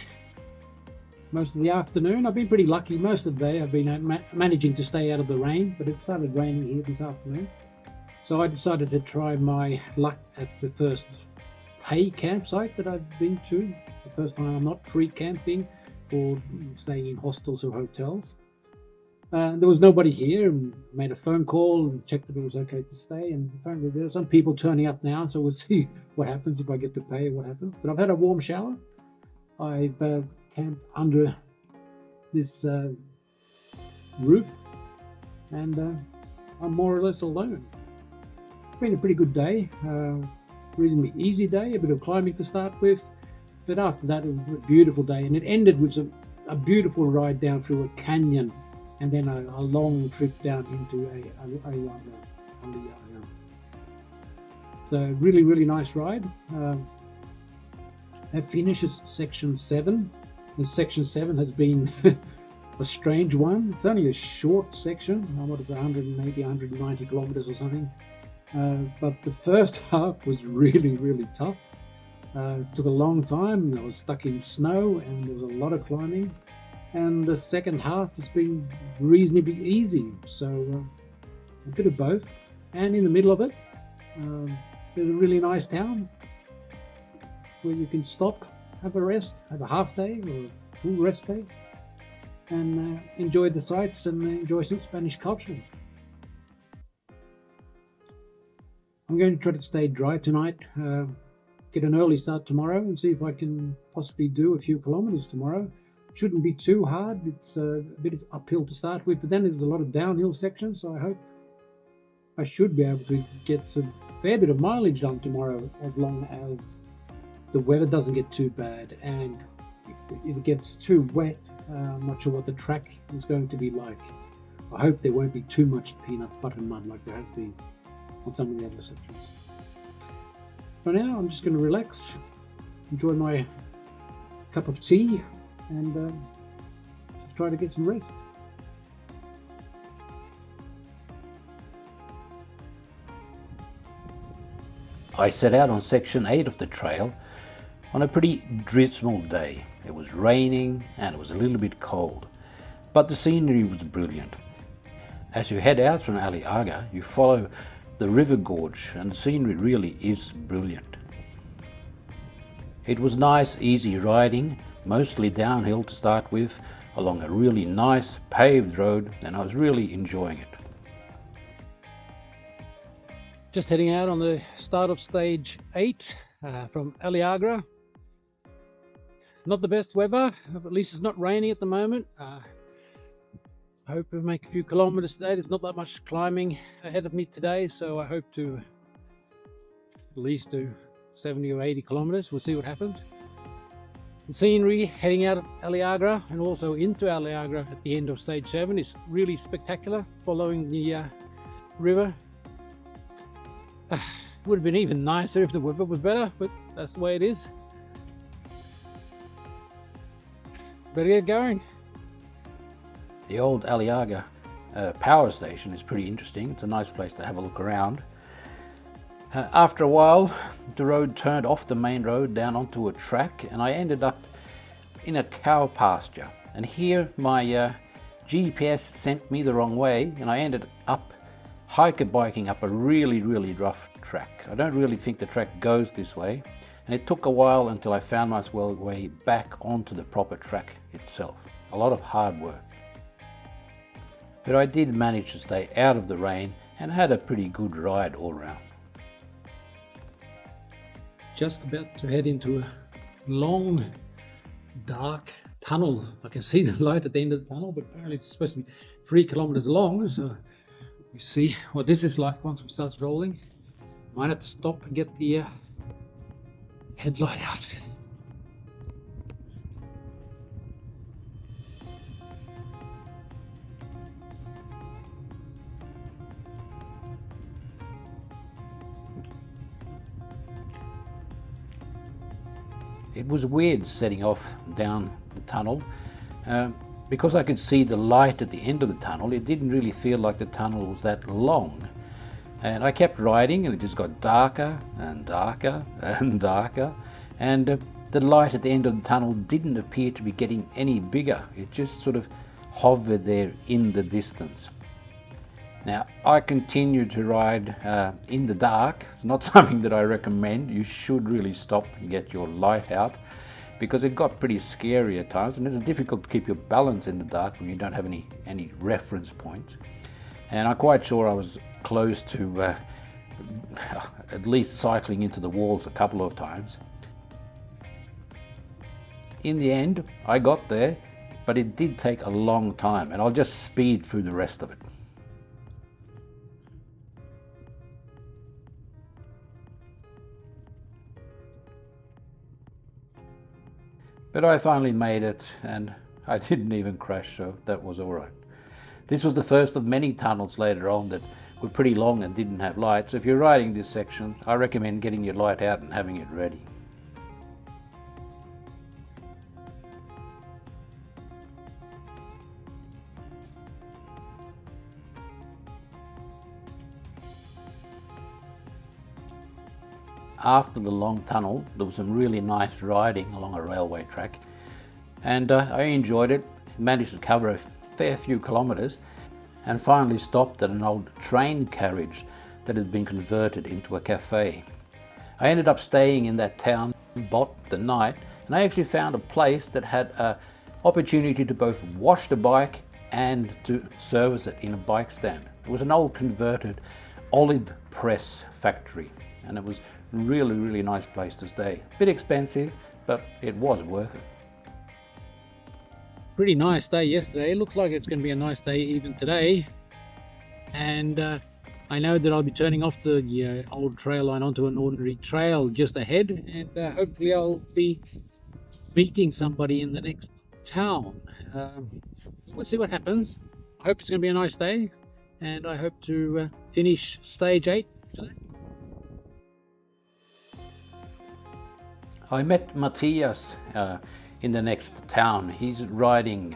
most of the afternoon. I've been pretty lucky most of the day. I've been managing to stay out of the rain, but it started raining here this afternoon. So I decided to try my luck at the first pay campsite that I've been to. The first time I'm not free camping or staying in hostels or hotels. There was nobody here, and made a phone call and checked that it was okay to stay, and apparently there are some people turning up now, so we'll see what happens if I get to pay or what happens. But I've had a warm shower. I've camped under this roof, and I'm more or less alone. It's been a pretty good day, reasonably easy day, a bit of climbing to start with, but after that it was a beautiful day, and it ended with a beautiful ride down through a canyon, and then a long trip down into a so really, really nice ride. That finishes section 7. The section 7 has been a strange one. It's only a short section, what is it, 180, 190 kilometers or something. But the first half was really, really tough. It took a long time. I was stuck in snow and there was a lot of climbing. And the second half has been reasonably easy. So a bit of both. And in the middle of it, there's a really nice town. where you can stop, have a rest, have a half day or a full rest day, and enjoy the sights and enjoy some Spanish culture. I'm going to try to stay dry tonight, get an early start tomorrow, and see if I can possibly do a few kilometers tomorrow. Shouldn't be too hard. It's a bit of uphill to start with, but then there's a lot of downhill sections, so I hope I should be able to get some fair bit of mileage done tomorrow, as long as the weather doesn't get too bad. And if it gets too wet, I'm not sure what the track is going to be like. I hope there won't be too much peanut butter mud like there has been on some of the other sections. For now, I'm just going to relax, enjoy my cup of tea, and just try to get some rest. I set out on section 8 of the trail on a pretty dismal day. It was raining and it was a little bit cold, but the scenery was brilliant. As you head out from Aliaga, you follow the river gorge, and the scenery really is brilliant. It was nice, easy riding, mostly downhill to start with, along a really nice paved road, and I was really enjoying it. Just heading out on the start of stage 8 from Aliaga. Not the best weather, but at least it's not raining at the moment. I hope we make a few kilometers today. There's not that much climbing ahead of me today, so I hope to at least do 70 or 80 kilometers. We'll see what happens. The scenery heading out of Aliaga and also into Aliaga at the end of stage 7 is really spectacular, following the river. Would have been even nicer if the weather was better, but that's the way it is. Better get going. The old Aliaga power station is pretty interesting. It's a nice place to have a look around. After a while, the road turned off the main road down onto a track, and I ended up in a cow pasture. And here my GPS sent me the wrong way, and I ended up hiker biking up a really rough track. I don't really think the track goes this way, and it took a while until I found my way back onto the proper track itself. A lot of hard work. But I did manage to stay out of the rain and had a pretty good ride all round. Just about to head into a long, dark tunnel. I can see the light at the end of the tunnel, but apparently it's supposed to be 3 kilometers long, so we see what this is like once it starts rolling. Might have to stop and get the headlight out. It was weird setting off down the tunnel. Because I could see the light at the end of the tunnel, it didn't really feel like the tunnel was that long. And I kept riding, and it just got darker and darker and darker. And the light at the end of the tunnel didn't appear to be getting any bigger. It just sort of hovered there in the distance. Now, I continued to ride in the dark. It's not something that I recommend. You should really stop and get your light out, because it got pretty scary at times, and it's difficult to keep your balance in the dark when you don't have any reference points. And I'm quite sure I was close to at least cycling into the walls a couple of times. In the end, I got there, but it did take a long time, and I'll just speed through the rest of it. But I finally made it, and I didn't even crash, so that was all right. This was the first of many tunnels later on that were pretty long and didn't have lights. So if you're riding this section, I recommend getting your light out and having it ready. After the long tunnel, there was some really nice riding along a railway track, and I enjoyed it. Managed to cover a fair few kilometers, and finally stopped at an old train carriage that had been converted into a cafe. I ended up staying in that town, bought the night, and I actually found a place that had an opportunity to both wash the bike and to service it in a bike stand. It was an old converted olive press factory, and it was really, really nice place to stay. A bit expensive, but it was worth it. Pretty nice day yesterday. Looks like it's going to be a nice day even today. And I know that I'll be turning off the old trail line onto an ordinary trail just ahead, and hopefully I'll be meeting somebody in the next town. We'll see what happens. I hope it's going to be a nice day, and I hope to finish stage 8 today. I met Matthias in the next town. He's riding,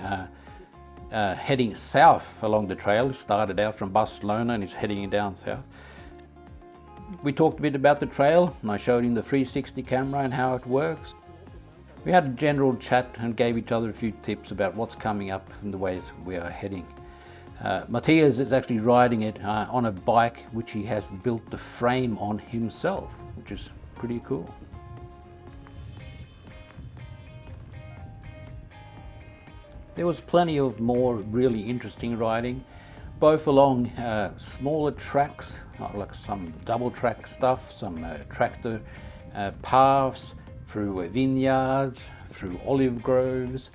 heading south along the trail. Started out from Barcelona and is heading down south. We talked a bit about the trail, and I showed him the 360 camera and how it works. We had a general chat and gave each other a few tips about what's coming up and the ways we are heading. Matthias is actually riding it on a bike which he has built the frame on himself, which is pretty cool. There was plenty of more really interesting riding, both along smaller tracks, like some double track stuff, some tractor paths, through vineyards, through olive groves,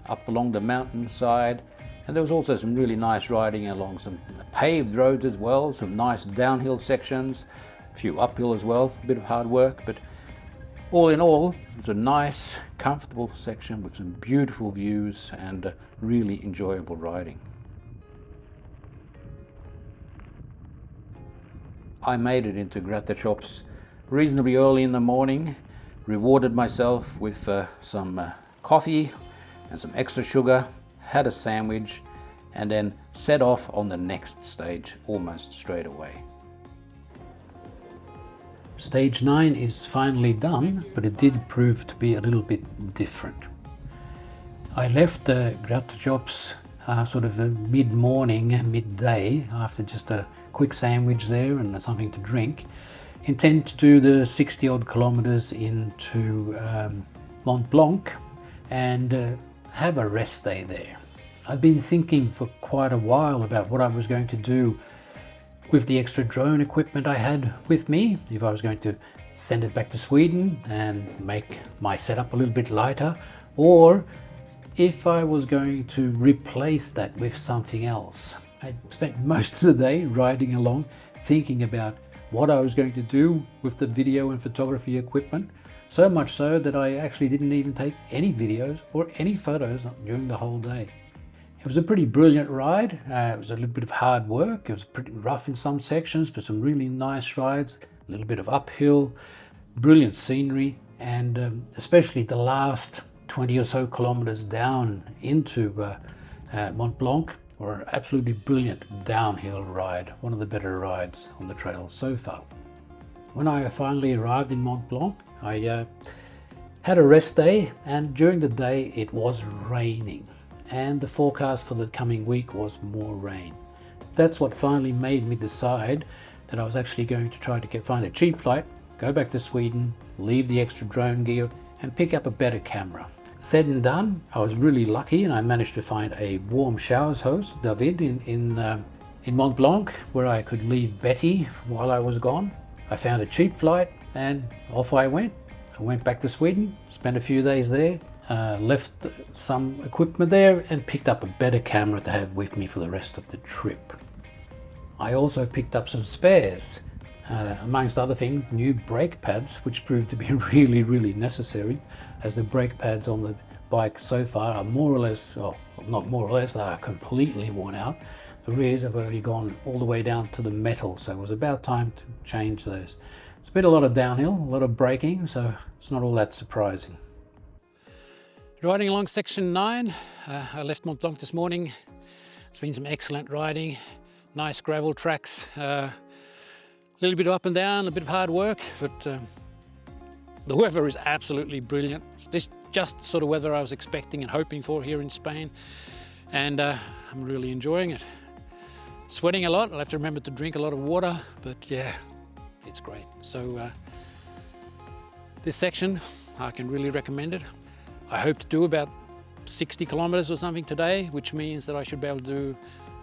up along the mountainside. And there was also some really nice riding along some paved roads as well, some nice downhill sections, a few uphill as well, a bit of hard work, but all in all, it was a nice, comfortable section with some beautiful views and really enjoyable riding. I made it into Gratachops reasonably early in the morning, rewarded myself with some coffee and some extra sugar, had a sandwich, and then set off on the next stage almost straight away. Stage 9 is finally done, but it did prove to be a little bit different. I left Gratachops sort of mid-morning, midday, after just a quick sandwich there and something to drink. Intend to do the 60 odd kilometers into Mont Blanc and have a rest day there. I've been thinking for quite a while about what I was going to do with the extra drone equipment I had with me, if I was going to send it back to Sweden and make my setup a little bit lighter, or if I was going to replace that with something else. I spent most of the day riding along thinking about what I was going to do with the video and photography equipment, so much so that I actually didn't even take any videos or any photos during the whole day. It was a pretty brilliant ride. It was a little bit of hard work. It was pretty rough in some sections, but some really nice rides, a little bit of uphill, brilliant scenery, and especially the last 20 or so kilometers down into Mont Blanc were absolutely brilliant downhill ride, one of the better rides on the trail so far. When I finally arrived in Mont Blanc, I had a rest day, and during the day it was raining, and the forecast for the coming week was more rain. That's what finally made me decide that I was actually going to try to find a cheap flight, go back to Sweden, leave the extra drone gear, and pick up a better camera. Said and done, I was really lucky and I managed to find a warm showers host, David, in Mont Blanc, where I could leave Betty while I was gone. I found a cheap flight and off I went. I went back to Sweden, spent a few days there, left some equipment there and picked up a better camera to have with me for the rest of the trip. I also picked up some spares, amongst other things, new brake pads, which proved to be really, really necessary, as the brake pads on the bike so far are more or less, well, not more or less, they are completely worn out. The rears have already gone all the way down to the metal, so it was about time to change those. It's been a lot of downhill, a lot of braking, so it's not all that surprising. Riding along section 9, I left Mont Blanc this morning. It's been some excellent riding, nice gravel tracks, a little bit of up and down, a bit of hard work, but the weather is absolutely brilliant. This just the sort of weather I was expecting and hoping for here in Spain, and I'm really enjoying it. Sweating a lot, I'll have to remember to drink a lot of water, but yeah, it's great. So This section, I can really recommend it. I hope to do about 60 kilometers or something today, which means that I should be able to do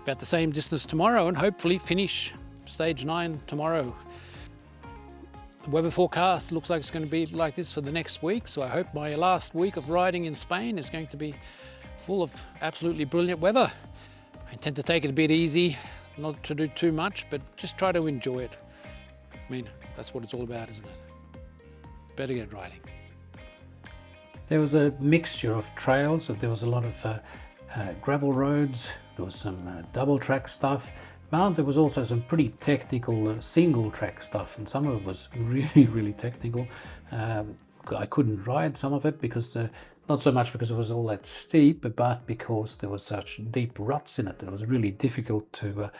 about the same distance tomorrow and hopefully finish stage 9 tomorrow. The weather forecast looks like it's going to be like this for the next week, so I hope my last week of riding in Spain is going to be full of absolutely brilliant weather. I intend to take it a bit easy, not to do too much, but just try to enjoy it. I mean, that's what it's all about, isn't it? Better get riding. There was a mixture of trails. There was a lot of gravel roads, there was some double track stuff, but there was also some pretty technical single track stuff, and some of it was really technical. I couldn't ride some of it because not so much because it was all that steep, but because there was such deep ruts in it that it was really difficult to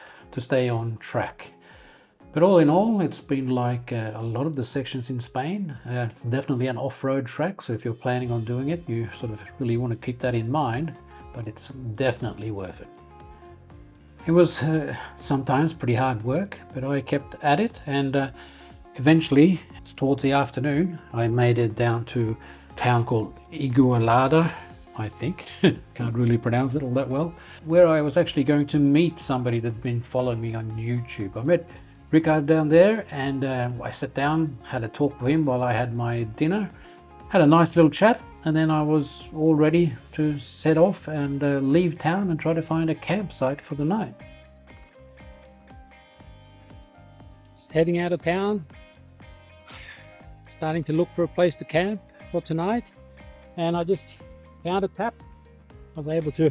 stay on track. But all in all, it's been like a lot of the sections in Spain, definitely an off-road track, so if you're planning on doing it, you sort of really want to keep that in mind, but it's definitely worth it. It was sometimes pretty hard work, but I kept at it, and eventually, towards the afternoon, I made it down to a town called Igualada, I think, can't really pronounce it all that well, where I was actually going to meet somebody that had been following me on YouTube. I met Ricardo down there, and I sat down, had a talk with him while I had my dinner, had a nice little chat, and then I was all ready to set off and leave town and try to find a campsite for the night. Just heading out of town, starting to look for a place to camp for tonight, and I just found a tap. I was able to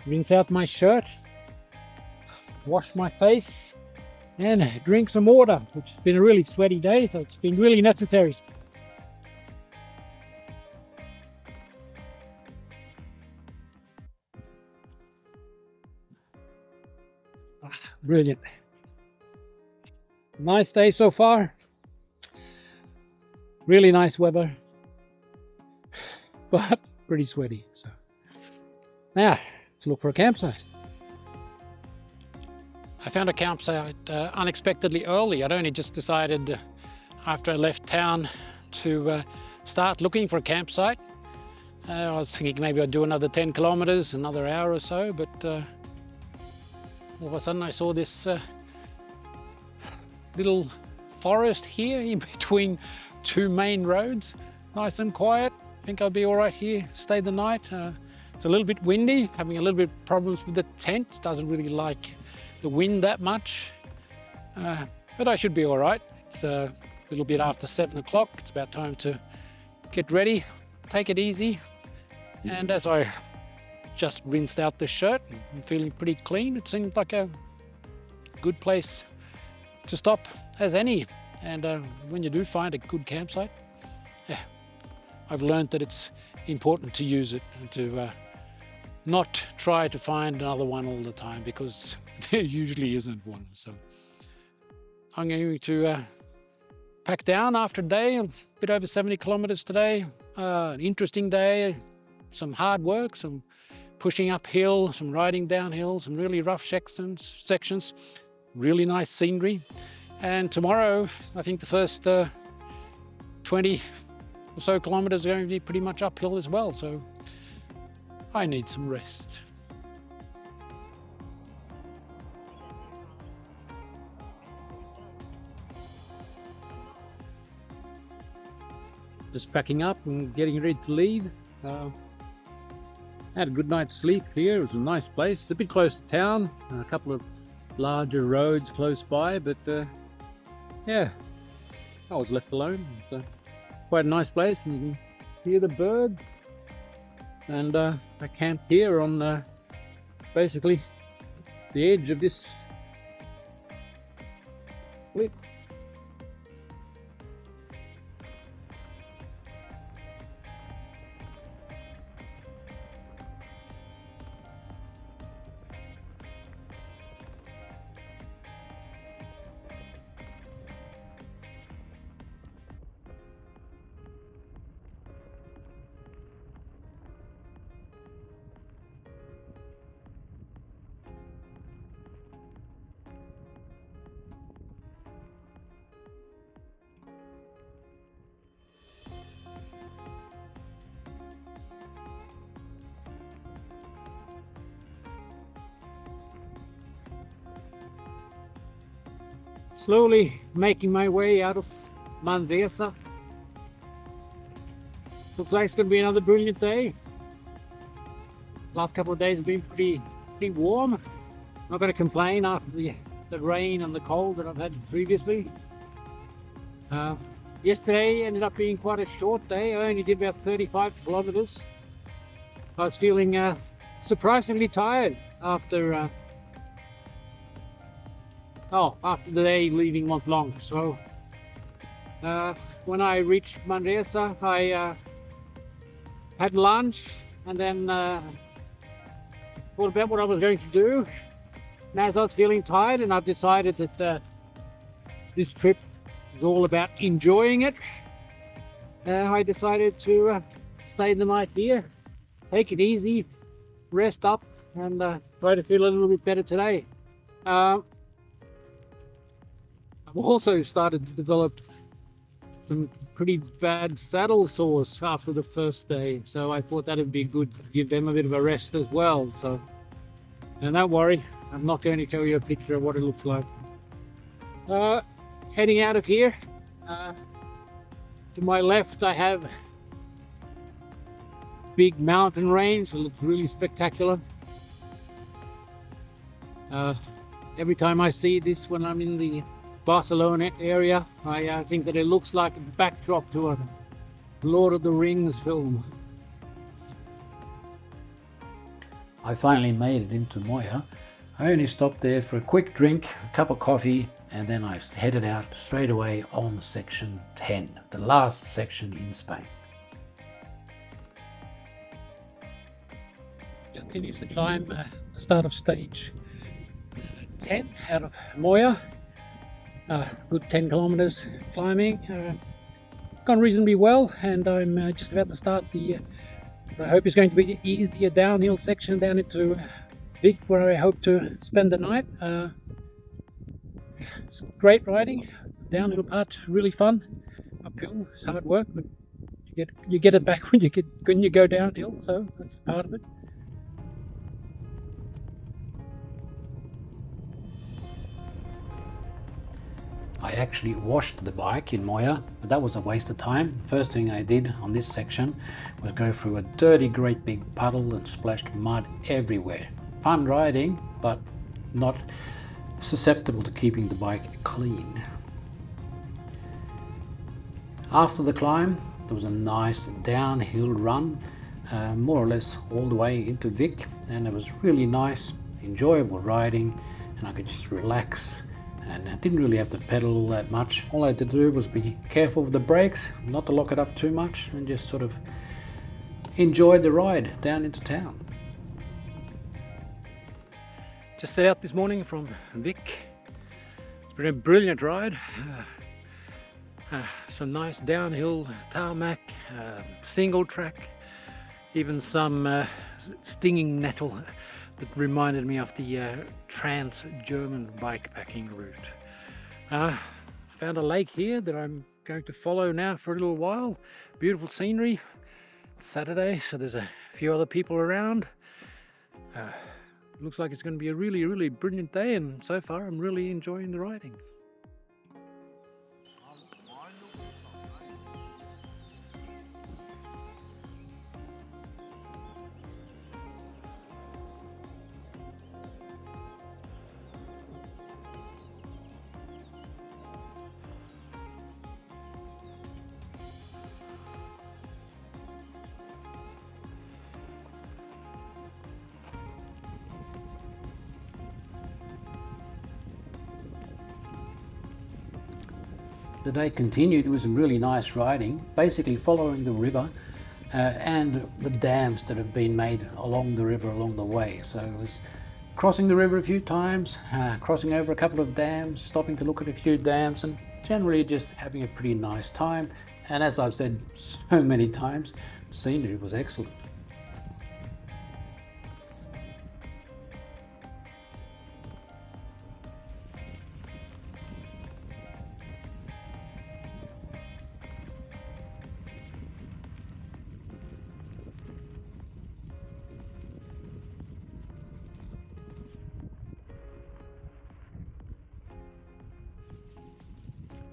rinse out my shirt, wash my face, and drink some water, which has been a really sweaty day, so it's been really necessary. Brilliant. Nice day so far. Really nice weather, but pretty sweaty. So now, let's look for a campsite. I found a campsite unexpectedly early. I'd only just decided after I left town to start looking for a campsite. I was thinking maybe I'd do another 10 kilometers, another hour or so, but all of a sudden I saw this little forest here in between two main roads. Nice and quiet. I think I'll be all right here, stay the night. It's a little bit windy, having a little bit of problems with the tent. Doesn't really like the wind that much, but I should be all right. It's a little bit after 7 o'clock. It's about time to get ready, take it easy. And as I just rinsed out the shirt, I'm feeling pretty clean. It seemed like a good place to stop as any. And when you do find a good campsite, yeah, I've learned that it's important to use it and to not try to find another one all the time, because there usually isn't one. So I'm going to pack down after a day, a bit over 70 kilometers today. An interesting day, some hard work, some pushing uphill, some riding downhill, some really rough sections, really nice scenery. And tomorrow, I think the first 20 or so kilometers are going to be pretty much uphill as well. So I need some rest. Just packing up and getting ready to leave. Had a good night's sleep here. It was a nice place. It's a bit close to town, a couple of larger roads close by, but yeah, I was left alone. It's quite a nice place, and you can hear the birds. And I camped here on basically the edge of this cliff. Slowly making my way out of Manresa. Looks like it's going to be another brilliant day. Last couple of days have been pretty warm. Not going to complain after the rain and the cold that I've had previously. Yesterday ended up being quite a short day. I only did about 35 kilometers. I was feeling surprisingly tired after after the day leaving Mont Blanc. So when I reached Manresa, I had lunch and then thought about what I was going to do. And as I was feeling tired, and I've decided that this trip is all about enjoying it, I decided to stay the night here, take it easy, rest up, and try to feel a little bit better today. I've also started to develop some pretty bad saddle sores after the first day, so I thought that'd be good to give them a bit of a rest as well. So, and don't worry, I'm not going to show you a picture of what it looks like. Heading out of here, to my left I have big mountain range. It looks really spectacular. Every time I see this when I'm in the Barcelona area, I think that it looks like a backdrop to a Lord of the Rings film. I finally made it into Moya. I only stopped there for a quick drink, a cup of coffee, and then I headed out straight away on section 10, the last section in Spain. Just finished the climb, the start of stage 10 out of Moya. Good 10 kilometers climbing. Gone reasonably well, and I'm just about to start the what I hope is going to be the easier downhill section down into Vic, where I hope to spend the night. It's great riding. Downhill part really fun. Uphill is hard work, but you get it back when you go downhill, so that's part of it. I actually washed the bike in Moya, but that was a waste of time. First thing I did on this section was go through a dirty great big puddle and splashed mud everywhere. Fun riding, but not susceptible to keeping the bike clean. After the climb, there was a nice downhill run, more or less all the way into Vic, and it was really nice, enjoyable riding, and I could just relax. And I didn't really have to pedal all that much. All I had to do was be careful with the brakes, not to lock it up too much, and just sort of enjoy the ride down into town. Just set out this morning from Vic. It's been a brilliant ride. Some nice downhill tarmac, single track, even some stinging nettle that reminded me of the trans-German bikepacking route. Found a lake here that I'm going to follow now for a little while. Beautiful scenery. It's Saturday, so there's a few other people around. Looks like it's going to be a really brilliant day, and so far I'm really enjoying the riding. The day continued with some really nice riding, basically following the river and the dams that have been made along the river along the way. So it was crossing the river a few times, crossing over a couple of dams, stopping to look at a few dams, and generally just having a pretty nice time. And as I've said so many times, the scenery was excellent.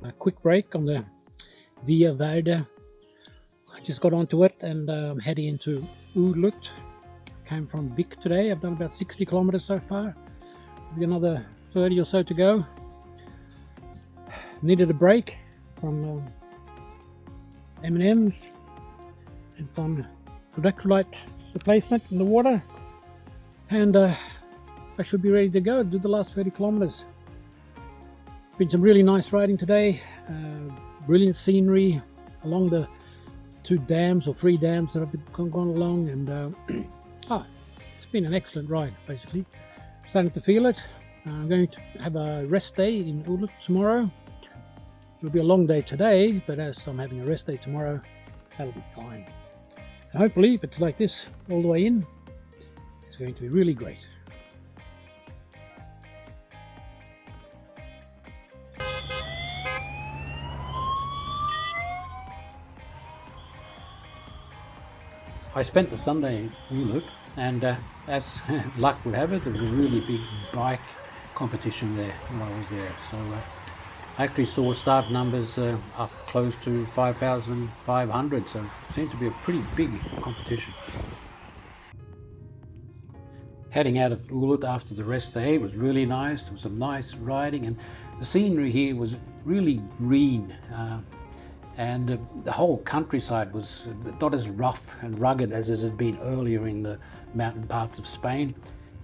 a quick break on the Via Verde. I just got onto it and I'm heading into Ulut. Came from Vic today. I've done about 60 kilometers so far. Maybe another 30 or so to go. Needed a break from M&M's and some electrolyte replacement in the water, and I should be ready to go do the last 30 kilometers. Been some really nice riding today, brilliant scenery along the 2 dams or 3 dams that I've gone along, and it's been an excellent ride. Basically starting to feel it. I'm going to have a rest day in Ulut tomorrow. It'll be a long day today, but as I'm having a rest day tomorrow, that'll be fine. And hopefully, if it's like this all the way in, it's going to be really great. I spent the Sunday in Ulut, and as luck would have it, there was a really big bike competition there when I was there. So I actually saw start numbers up close to 5,500, so it seemed to be a pretty big competition. Heading out of Ulut after the rest day was really nice. There was some nice riding, and the scenery here was really green, and the whole countryside was not as rough and rugged as it had been earlier in the mountain parts of Spain.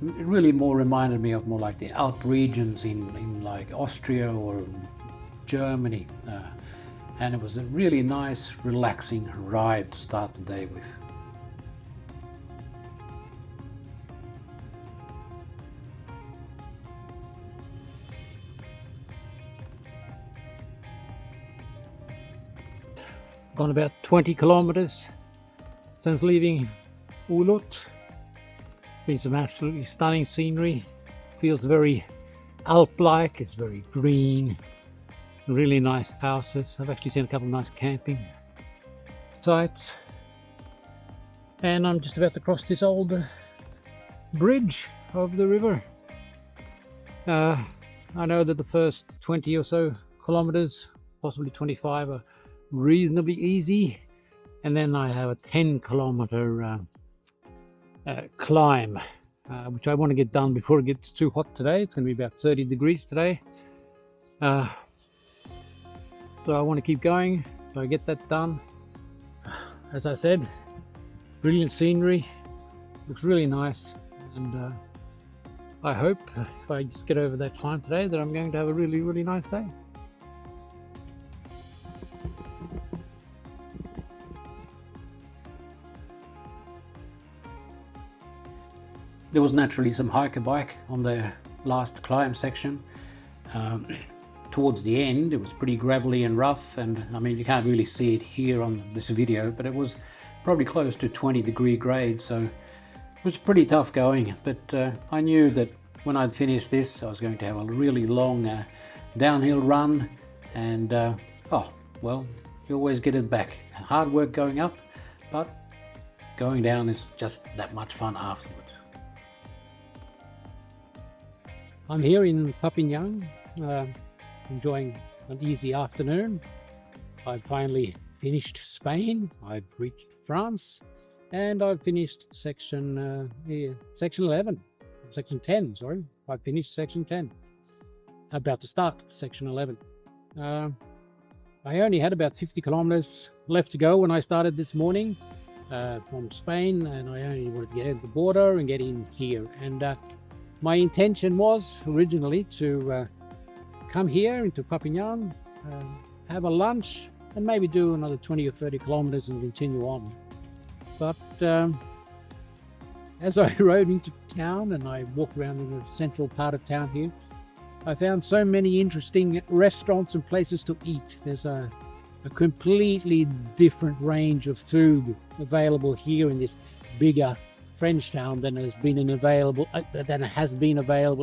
It really more reminded me of more like the Alp regions in like Austria or Germany, and it was a really nice relaxing ride to start the day with. Gone about 20 kilometers since leaving Ulut. Been some absolutely stunning scenery. Feels very Alp-like. It's very green. Really nice houses. I've actually seen a couple of nice camping sites. And I'm just about to cross this old bridge over the river. I know that the first 20 or so kilometers, possibly 25, are reasonably easy, and then I have a 10-kilometer climb, which I want to get done before it gets too hot today. It's going to be about 30 degrees today, so I want to keep going, so I get that done. As I said, brilliant scenery, looks really nice, and I hope if I just get over that climb today that I'm going to have a really nice day. There was naturally some hiker bike on the last climb section. Towards the end it was pretty gravelly and rough, and I mean you can't really see it here on this video, but it was probably close to 20-degree grade, so it was pretty tough going. But I knew that when I'd finished this I was going to have a really long downhill run, and oh well, you always get it back. Hard work going up, but going down is just that much fun afterwards. I'm here in Perpignan, enjoying an easy afternoon. I've finally finished Spain, I've reached France, and I've finished section 10, sorry. I've finished section 10. About to start section 11. I only had about 50 kilometers left to go when I started this morning from Spain, and I only wanted to get over the border and get in here. And my intention was originally to come here into Perpignan, have a lunch, and maybe do another 20 or 30 kilometers and continue on. But as I rode into town and I walked around in the central part of town here, I found so many interesting restaurants and places to eat. There's a completely different range of food available here in this bigger French town than has been available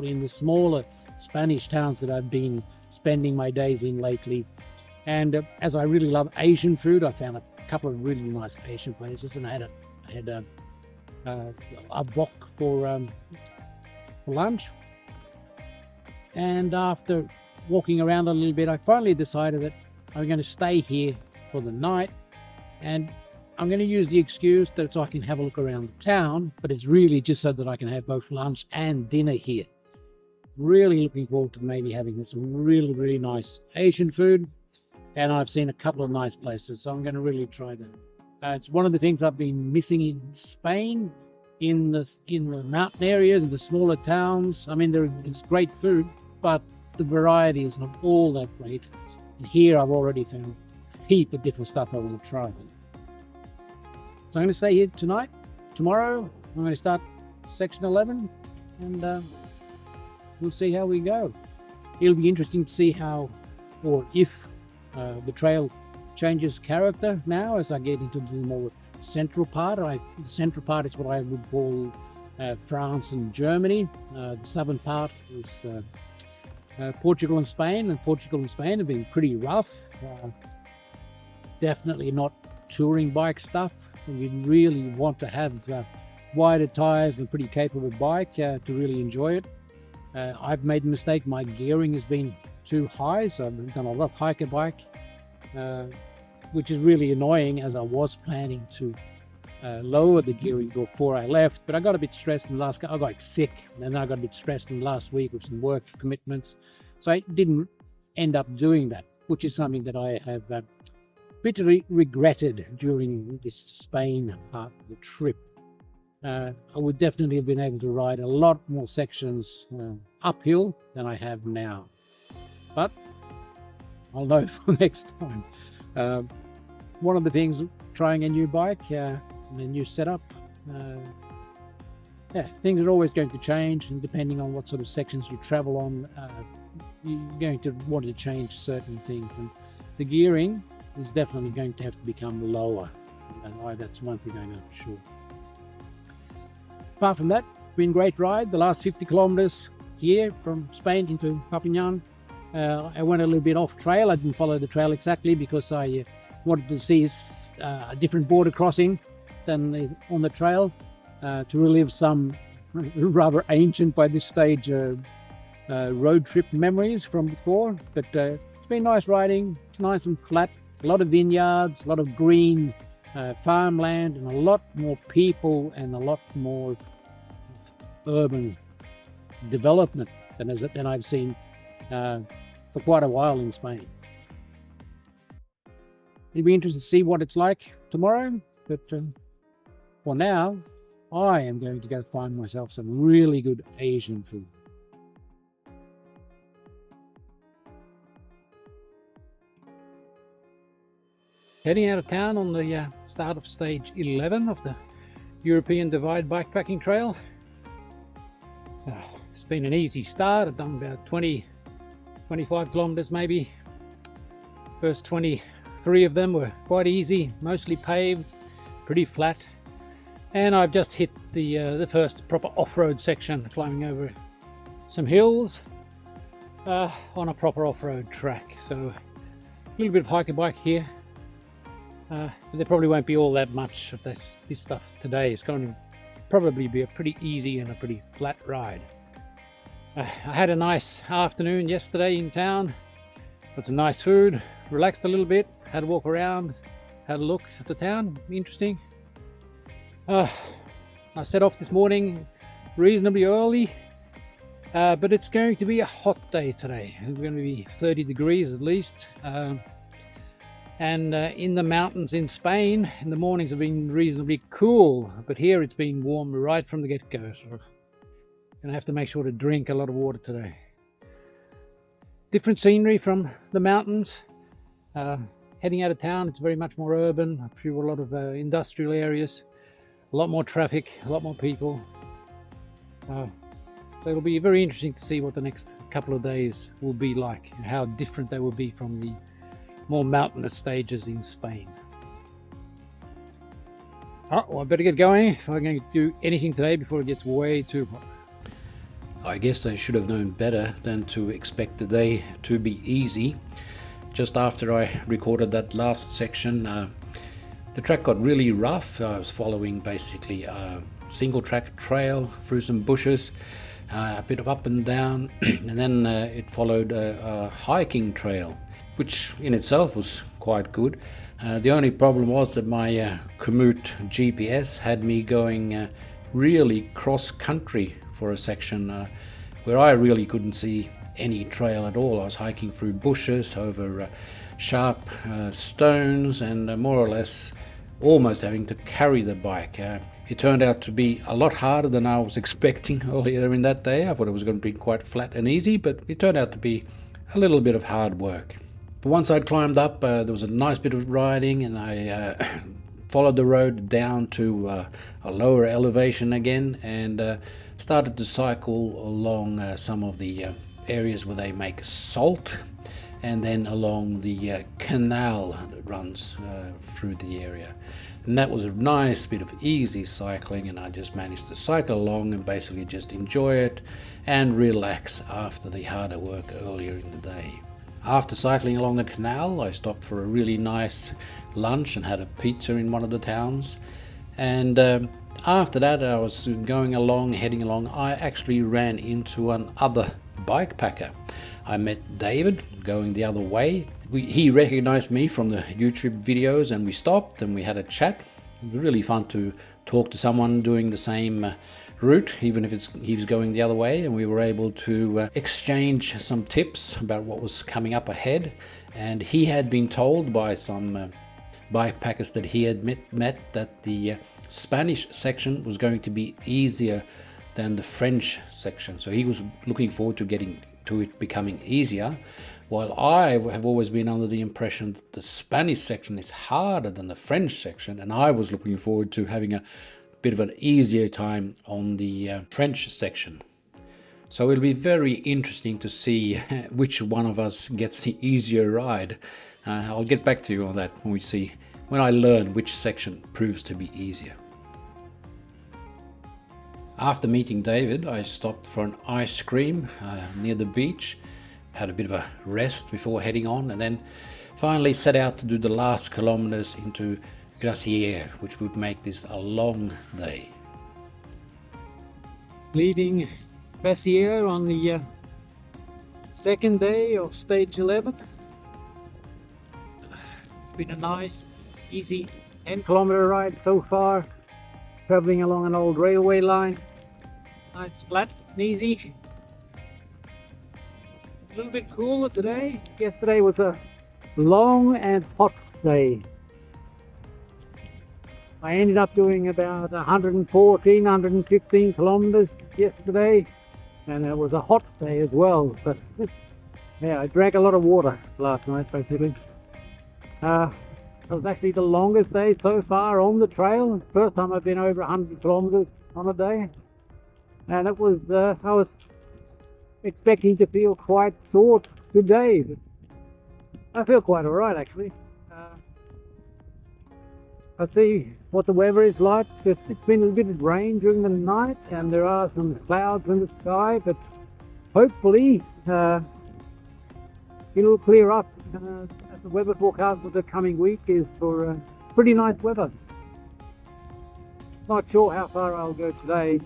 in the smaller Spanish towns that I've been spending my days in lately. And as I really love Asian food, I found a couple of really nice Asian places, and I had a wok for lunch. And after walking around a little bit, I finally decided that I'm going to stay here for the night, and I'm going to use the excuse that so I can have a look around the town, but it's really just so that I can have both lunch and dinner here. Really looking forward to maybe having some really nice Asian food, and I've seen a couple of nice places, so I'm going to really try that. It's one of the things I've been missing in Spain, in the mountain areas, in the smaller towns. I mean, it's great food, but the variety is not all that great. And here I've already found a heap of different stuff I want to try. So I'm going to stay here tonight. Tomorrow I'm going to start section 11, and we'll see how we go. It'll be interesting to see how, or if, the trail changes character now as I get into the more central part. The central part is what I would call France and Germany. The southern part is Portugal and Spain, and Portugal and Spain have been pretty rough. Definitely not touring bike stuff. You really want to have wider tires and a pretty capable bike to really enjoy it. I've made a mistake. My gearing has been too high, so I've done a rough hiker bike, which is really annoying, as I was planning to lower the gearing before I left, but I got a bit stressed in the last. I got sick, and then I got a bit stressed in the last week with some work commitments, so I didn't end up doing that, which is something that I have bitterly regretted during this Spain part of the trip. I would definitely have been able to ride a lot more sections uphill than I have now, but I'll know for next time. One of the things, trying a new bike, and a new setup, things are always going to change, and depending on what sort of sections you travel on, you're going to want to change certain things, and the gearing is definitely going to have to become lower. That's one thing I know for sure. Apart from that, it's been a great ride. The last 50 kilometers here from Spain into Perpignan. I went a little bit off trail. I didn't follow the trail exactly because I wanted to see a different border crossing than is on the trail, to relive some rather ancient by this stage road trip memories from before. But it's been nice riding. It's nice and flat. A lot of vineyards, a lot of green farmland, and a lot more people and a lot more urban development than I've seen for quite a while in Spain. It'll be interesting to see what it's like tomorrow, but for now, I am going to go find myself some really good Asian food. Heading out of town on the start of stage 11 of the European Divide Bikepacking Trail. It's been an easy start. I've done about 25 kilometers maybe. First 23 of them were quite easy, mostly paved, pretty flat. And I've just hit the first proper off-road section, climbing over some hills on a proper off-road track. So a little bit of hiker bike here. But there probably won't be all that much of this stuff today. It's going to probably be a pretty easy and a pretty flat ride. I had a nice afternoon yesterday in town. Got some nice food, relaxed a little bit, had a walk around, had a look at the town. Interesting. I set off this morning reasonably early, but it's going to be a hot day today. It's going to be 30 degrees at least. And in the mountains in Spain, in the mornings have been reasonably cool, but here it's been warm right from the get-go, so I'm going to have to make sure to drink a lot of water today. Different scenery from the mountains. Heading out of town, it's very much more urban, through a lot of industrial areas, a lot more traffic, a lot more people. So it'll be very interesting to see what the next couple of days will be like, and how different they will be from the more mountainous stages in Spain. Well, I better get going if I'm going to do anything today before it gets way too hot. I guess I should have known better than to expect the day to be easy. Just after I recorded that last section, the track got really rough. I was following basically a single track trail through some bushes, a bit of up and down, and then it followed a hiking trail, which in itself was quite good. The only problem was that my Komoot GPS had me going really cross country for a section where I really couldn't see any trail at all. I was hiking through bushes, over sharp stones, and more or less almost having to carry the bike. It turned out to be a lot harder than I was expecting earlier in that day. I thought it was going to be quite flat and easy, but it turned out to be a little bit of hard work. But once I'd climbed up, there was a nice bit of riding, and I followed the road down to a lower elevation again, and started to cycle along some of the areas where they make salt, and then along the canal that runs through the area. And that was a nice bit of easy cycling, and I just managed to cycle along and basically just enjoy it and relax after the harder work earlier in the day. After cycling along the canal, I stopped for a really nice lunch and had a pizza in one of the towns. And after that, I was heading along, I actually ran into another bikepacker. I met David going the other way. He recognized me from the YouTube videos, and we stopped and we had a chat. It was really fun to talk to someone doing the same route, even if he was going the other way, and we were able to exchange some tips about what was coming up ahead. And he had been told by some bikepackers that he had met that the Spanish section was going to be easier than the French section, so he was looking forward to getting to it becoming easier, while I have always been under the impression that the Spanish section is harder than the French section, and I was looking forward to having a bit of an easier time on the French section. So it'll be very interesting to see which one of us gets the easier ride. I'll get back to you on that when I learn which section proves to be easier. After meeting David, I stopped for an ice cream near the beach, had a bit of a rest before heading on, and then finally set out to do the last kilometers into Glacier, which would make this a long day. Leaving Glacier on the second day of stage 11. It's been a nice, easy 10-kilometer ride so far, traveling along an old railway line. Nice, flat and easy. A little bit cooler today. Yesterday was a long and hot day. I ended up doing about 115 kilometers yesterday, and it was a hot day as well. But yeah, I drank a lot of water last night basically. It was actually the longest day so far on the trail. First time I've been over 100 kilometers on a day, and it was I was expecting to feel quite sore today, but I feel quite alright actually. I see what the weather is like. It's been a bit of rain during the night, and there are some clouds in the sky, but hopefully it'll clear up. The weather forecast for the coming week is for pretty nice weather. Not sure how far I'll go today.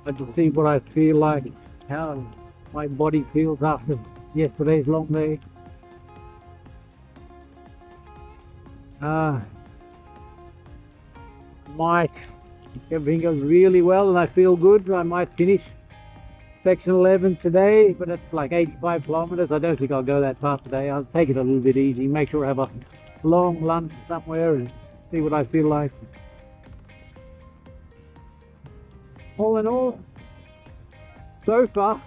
I just see what I feel like, how my body feels after yesterday's long day. If everything goes really well and I feel good, I might finish section 11 today, but it's like 85 kilometers. I don't think I'll go that far today. I'll take it a little bit easy, make sure I have a long lunch somewhere and see what I feel like. All in all, so far,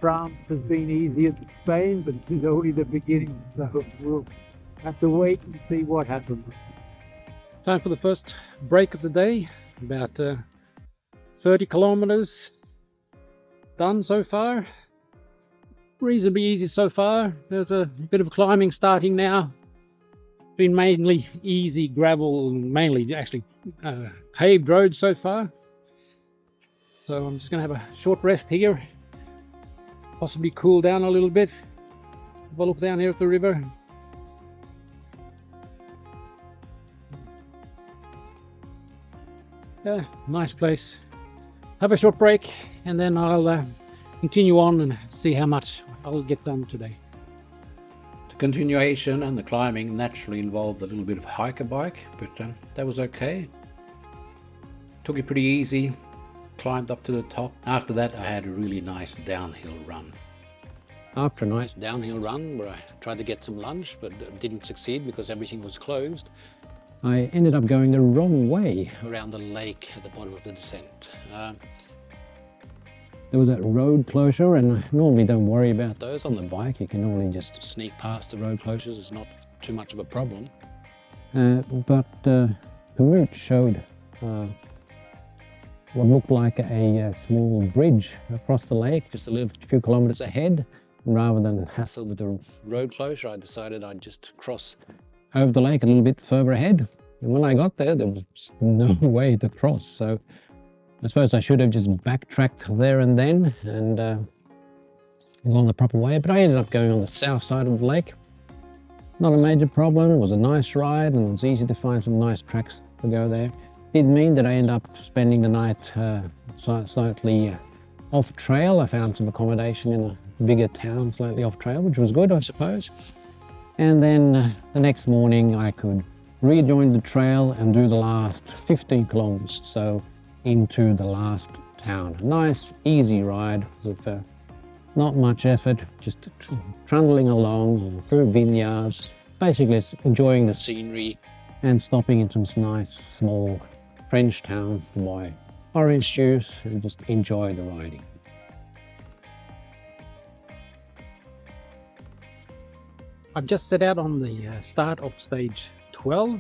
France has been easier than Spain, but it's only the beginning, so we'll have to wait and see what happens. Time for the first break of the day. About 30 kilometers done so far. Reasonably easy so far. There's a bit of climbing starting now. Been mainly easy gravel, mainly actually paved roads so far. So I'm just going to have a short rest here, possibly cool down a little bit. Have a look down here at the river. Yeah, nice place. have a short break, and then I'll continue on and see how much I'll get done today. The continuation and the climbing naturally involved a little bit of hiker bike, but that was okay. Took it pretty easy, climbed up to the top. After that, I had a really nice downhill run. After a nice downhill run where I tried to get some lunch but didn't succeed because everything was closed, I ended up going the wrong way around the lake at the bottom of the descent. There was that road closure, and I normally don't worry about those on the bike. You can normally just sneak past the road closures. It's not too much of a problem. But Kamut showed what looked like a small bridge across the lake, just a few kilometers ahead. Rather than hassle with the road closure, I decided I'd just cross over the lake a little bit further ahead. And when I got there was no way to cross. So I suppose I should have just backtracked there and then and gone the proper way. But I ended up going on the south side of the lake. Not a major problem. It was a nice ride, and it was easy to find some nice tracks to go there. Did mean that I ended up spending the night slightly off trail. I found some accommodation in a bigger town slightly off trail, which was good, I suppose. And then the next morning I could rejoin the trail and do the last 15 kilometers, so into the last town. A nice easy ride with not much effort, just trundling along through vineyards, basically enjoying the scenery and stopping in some nice small French towns to buy orange juice and just enjoy the riding. I've just set out on the start of stage 12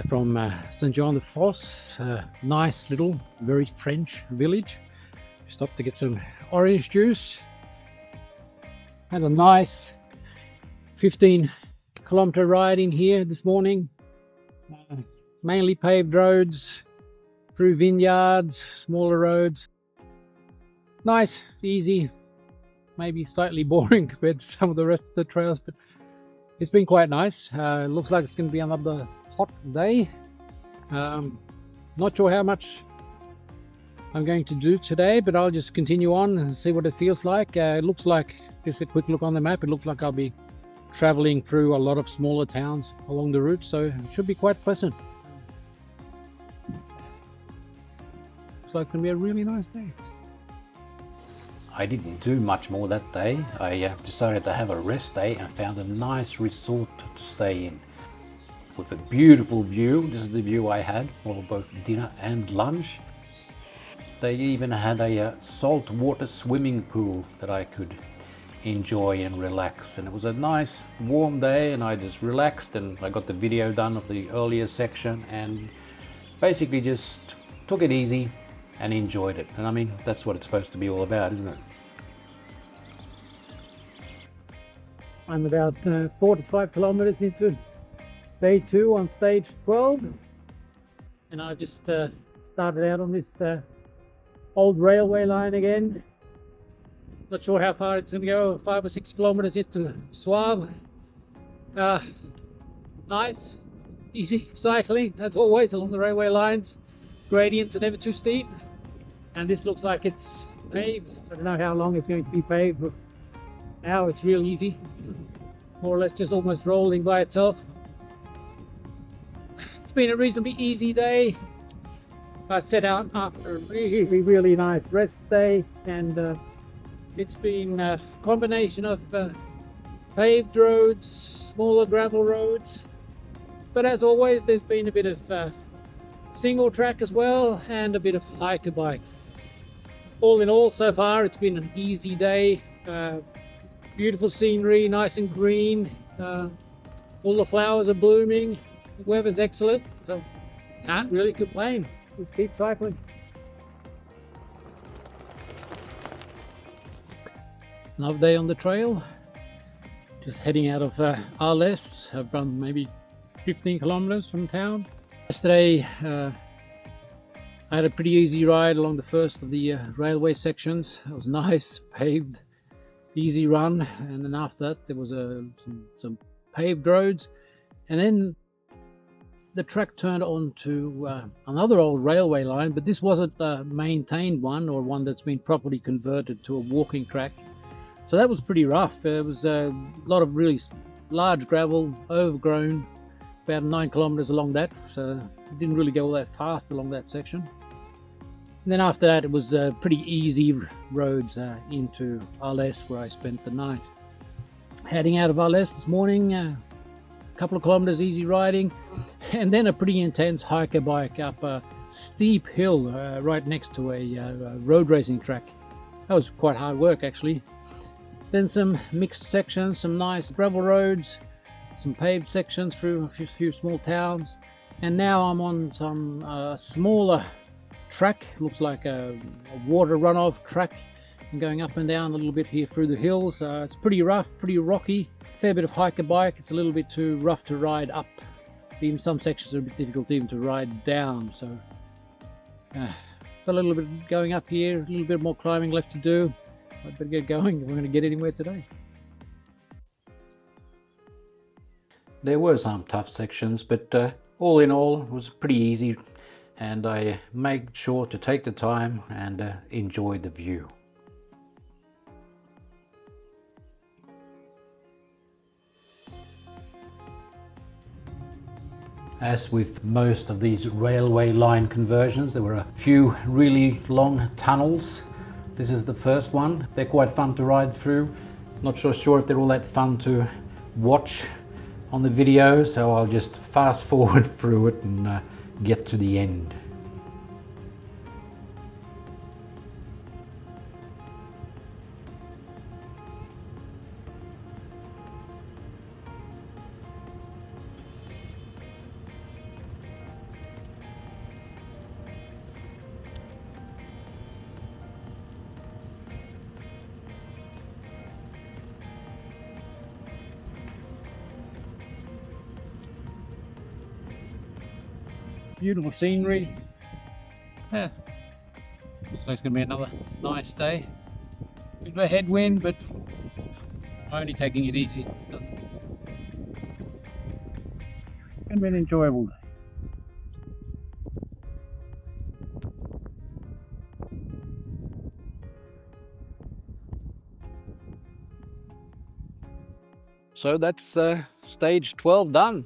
from St. John de Fosse, nice little, very French village. Stopped to get some orange juice. Had a nice 15-kilometer ride in here this morning. Mainly paved roads, through vineyards, smaller roads. Nice, easy, maybe slightly boring compared to some of the rest of the trails, but it's been quite nice. It looks like it's going to be another hot day. Not sure how much I'm going to do today, but I'll just continue on and see what it feels like. It looks like, just a quick look on the map, it looks like I'll be traveling through a lot of smaller towns along the route, so it should be quite pleasant. Looks like it's going to be a really nice day. I didn't do much more that day. I decided to have a rest day and found a nice resort to stay in with a beautiful view. This is the view I had for both dinner and lunch. They even had a saltwater swimming pool that I could enjoy and relax, and it was a nice warm day, and I just relaxed, and I got the video done of the earlier section and basically just took it easy and enjoyed it. And I mean, that's what it's supposed to be all about, isn't it? I'm about 4 to 5 kilometers into day 2 on stage 12, and I just started out on this old railway line again. Not sure how far it's going to go, 5 or 6 kilometers into Suave. Nice, easy cycling, as always, along the railway lines. Gradients are never too steep, and this looks like it's paved. I don't know how long it's going to be paved, but now it's real easy, more or less just almost rolling by itself. It's been a reasonably easy day. I set out after a really nice rest day, and it's been a combination of paved roads, smaller gravel roads, but as always there's been a bit of single track as well, and a bit of hiker bike. All in all, so far it's been an easy day. Beautiful scenery, nice and green, all the flowers are blooming, the weather's excellent, so can't really complain. Let's keep cycling. Another day on the trail, just heading out of Arles. I've run maybe 15 kilometers from town. Yesterday I had a pretty easy ride along the first of the railway sections. It was nice, paved, easy run, and then after that there was some paved roads, and then the track turned onto another old railway line, but this wasn't a maintained one or one that's been properly converted to a walking track. So that was pretty rough. There was a lot of really large gravel, overgrown, about 9 kilometers along that, so it didn't really go all that fast along that section. And then after that, it was pretty easy roads into Arles, where I spent the night. Heading out of Arles this morning, a couple of kilometers easy riding, and then a pretty intense hiker bike up a steep hill right next to a road racing track. That was quite hard work, actually. Then some mixed sections, some nice gravel roads, some paved sections through a few small towns, and now I'm on some smaller track. Looks like a water runoff track, and going up and down a little bit here through the hills. It's pretty rough, pretty rocky, fair bit of hiker bike. It's a little bit too rough to ride up. Even some sections are a bit difficult even to ride down, so got a little bit going up here, a little bit more climbing left to do. I better get going if we're going to get anywhere today. There were some tough sections, but all in all it was pretty easy, and I made sure to take the time and enjoy the view. As with most of these railway line conversions, there were a few really long tunnels. This is the first one. They're quite fun to ride through. Not sure if they're all that fun to watch on the video, so I'll just fast forward through it and get to the end. Beautiful scenery. Yeah. Looks like it's going to be another nice day. Bit of a headwind, but only taking it easy. It's going to be an enjoyable day. So that's stage 12 done.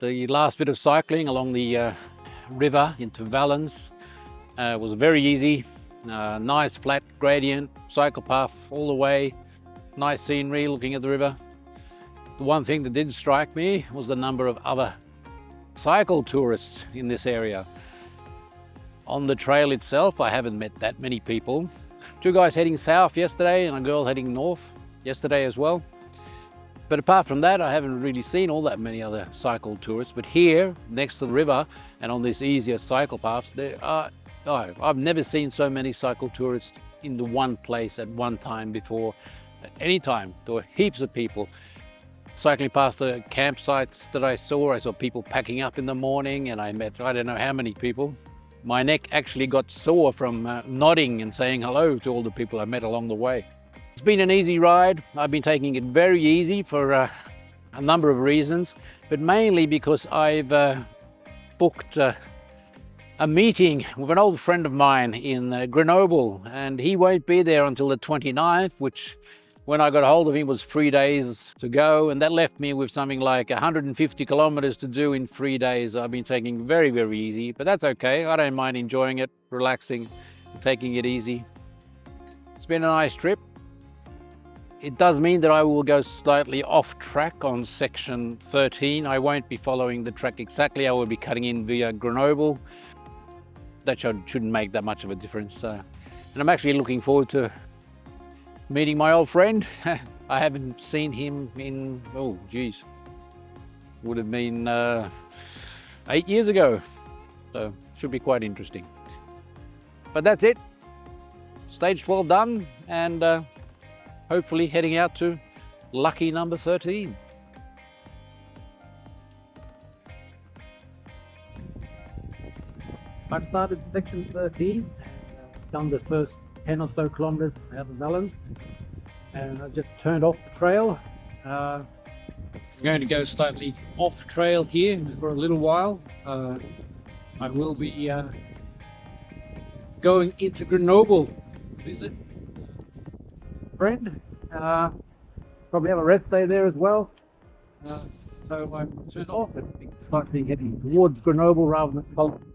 The last bit of cycling along the river into Valence was very easy. Nice flat gradient, cycle path all the way, nice scenery looking at the river. The one thing that did strike me was the number of other cycle tourists in this area. On the trail itself, I haven't met that many people. 2 guys heading south yesterday and a girl heading north yesterday as well. But apart from that, I haven't really seen all that many other cycle tourists. But here, next to the river and on these easier cycle paths, I've never seen so many cycle tourists in the one place at one time before. At any time, there were heaps of people. Cycling past the campsites that I saw people packing up in the morning, and I met I don't know how many people. My neck actually got sore from nodding and saying hello to all the people I met along the way. It's been an easy ride. I've been taking it very easy for a number of reasons, but mainly because I've booked a meeting with an old friend of mine in Grenoble, and he won't be there until the 29th, which when I got hold of him was 3 days to go, and that left me with something like 150 kilometers to do in 3 days. I've been taking very, very easy, but that's okay. I don't mind enjoying it, relaxing, taking it easy. It's been a nice trip. It does mean that I will go slightly off track on section 13. I won't be following the track exactly. I will be cutting in via Grenoble. That shouldn't make that much of a difference. And I'm actually looking forward to meeting my old friend. I haven't seen him in, would have been 8 years ago. So should be quite interesting. But that's it. Stage 12 done, and hopefully heading out to lucky number 13. I started section 13, done the first 10 or so kilometers out of Valence, and I just turned off the trail. I'm going to go slightly off trail here for a little while. I will be going into Grenoble to visit a friend. Probably have a rest day there as well. So I'm turned off and slightly heading towards Grenoble rather than following.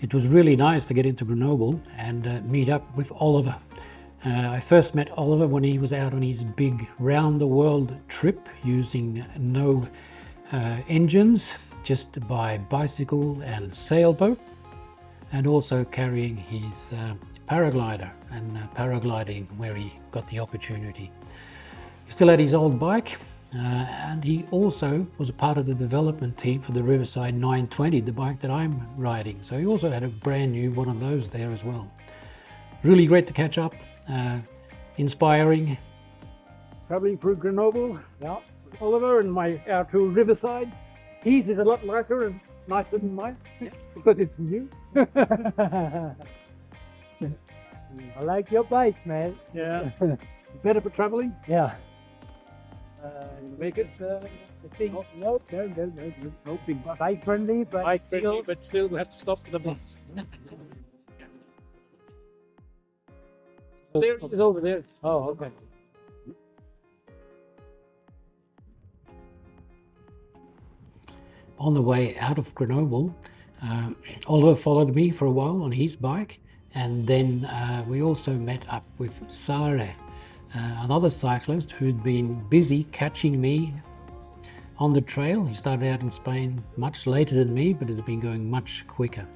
It was really nice to get into Grenoble and meet up with Oliver. I first met Oliver when he was out on his big round-the-world trip using no engines, just by bicycle and sailboat, and also carrying his paraglider and paragliding where he got the opportunity. He still had his old bike, and he also was a part of the development team for the Riverside 920, the bike that I'm riding. So he also had a brand new one of those there as well. Really great to catch up, inspiring. Traveling through Grenoble, yeah. Oliver and our two Riversides. His is a lot lighter and nicer than mine, because it's new. I like your bike, man. Yeah. Better for traveling. Yeah. Make it The thing. No, big bus. bike friendly, but Bike still. friendly, but still we have to stop for the bus. There it is over there. Oh, okay. On the way out of Grenoble, Oliver followed me for a while on his bike, and then we also met up with Sare, another cyclist who'd been busy catching me on the trail. He started out in Spain much later than me, but it had been going much quicker.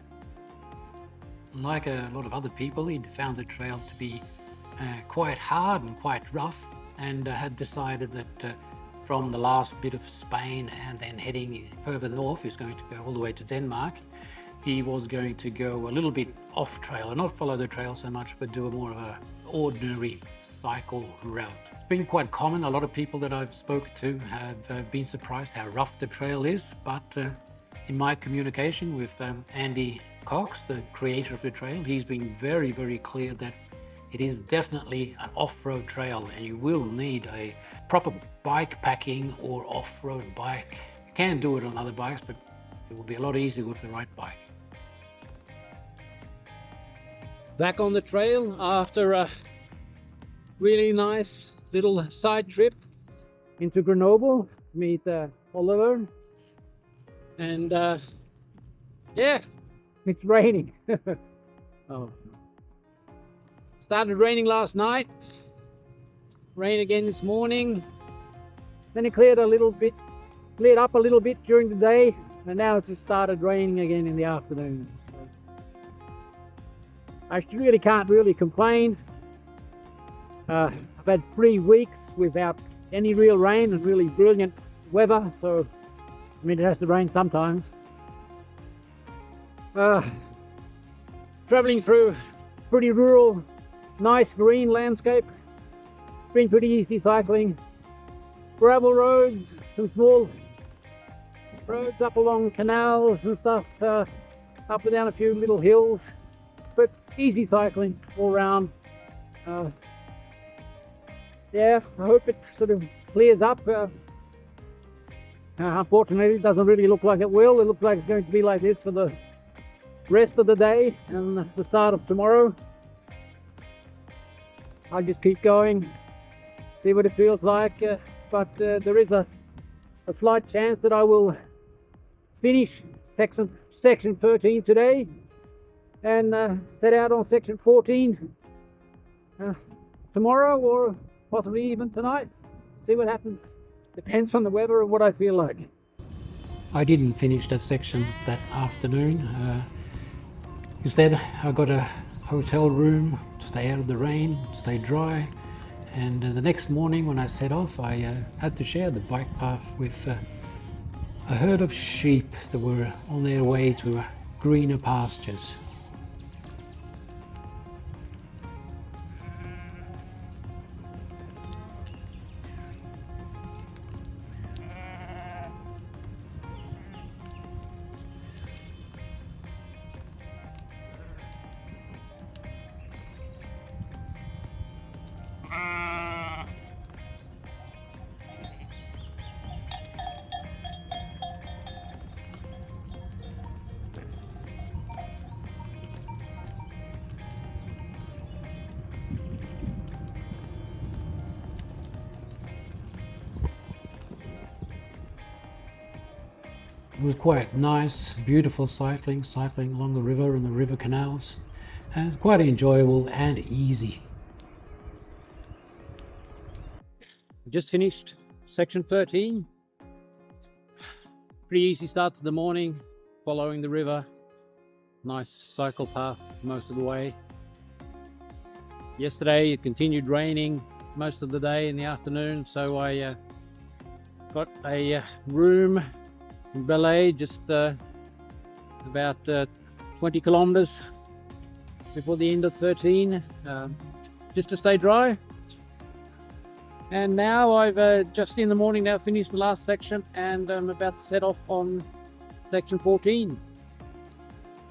Like a lot of other people, he'd found the trail to be quite hard and quite rough, and had decided that from the last bit of Spain and then heading further north, he was going to go all the way to Denmark. He was going to go a little bit off trail and not follow the trail so much, but do a more of an ordinary cycle route. It's been quite common. A lot of people that I've spoken to have been surprised how rough the trail is, but in my communication with Andy Cox, the creator of the trail, he's been very, very clear that it is definitely an off-road trail, and you will need a proper bike packing or off-road bike. You can do it on other bikes, but it will be a lot easier with the right bike. Back on the trail after a really nice little side trip Into Grenoble, meet Oliver. and yeah, It's raining. Oh. started raining last night, rain again this morning. Then it cleared up a little bit during the day, and now it's just started raining again in the afternoon. I really can't complain. I've had 3 weeks without any real rain and really brilliant weather, so I mean it has to rain sometimes. Traveling through Pretty rural, nice green landscape. Been pretty easy cycling. Gravel roads, some small roads up along canals and stuff, up and down a few little hills, but easy cycling all round. Yeah, I hope it sort of clears up. Unfortunately, it doesn't really look like it will. It looks like it's going to be like this for the rest of the day and the start of tomorrow. I'll just keep going, see what it feels like, but there is a slight chance that I will finish section 13 today and set out on section 14 tomorrow, or possibly even tonight. See what happens. Depends on the weather and what I feel like. I didn't finish that section that afternoon. Instead, I got a hotel room to stay out of the rain, stay dry, and the next morning when I set off, I had to share the bike path with a herd of sheep that were on their way to greener pastures. was quite nice, beautiful cycling along the river and the river canals. And it's quite enjoyable and easy. Just finished section 13. Pretty easy start to the morning, following the river. Nice cycle path most of the way. Yesterday it continued raining most of the day in the afternoon, so I got a room in Ballet, just about 20 kilometers before the end of 13, just to stay dry. And now I've just in the morning now finished the last section, and I'm about to set off on section 14.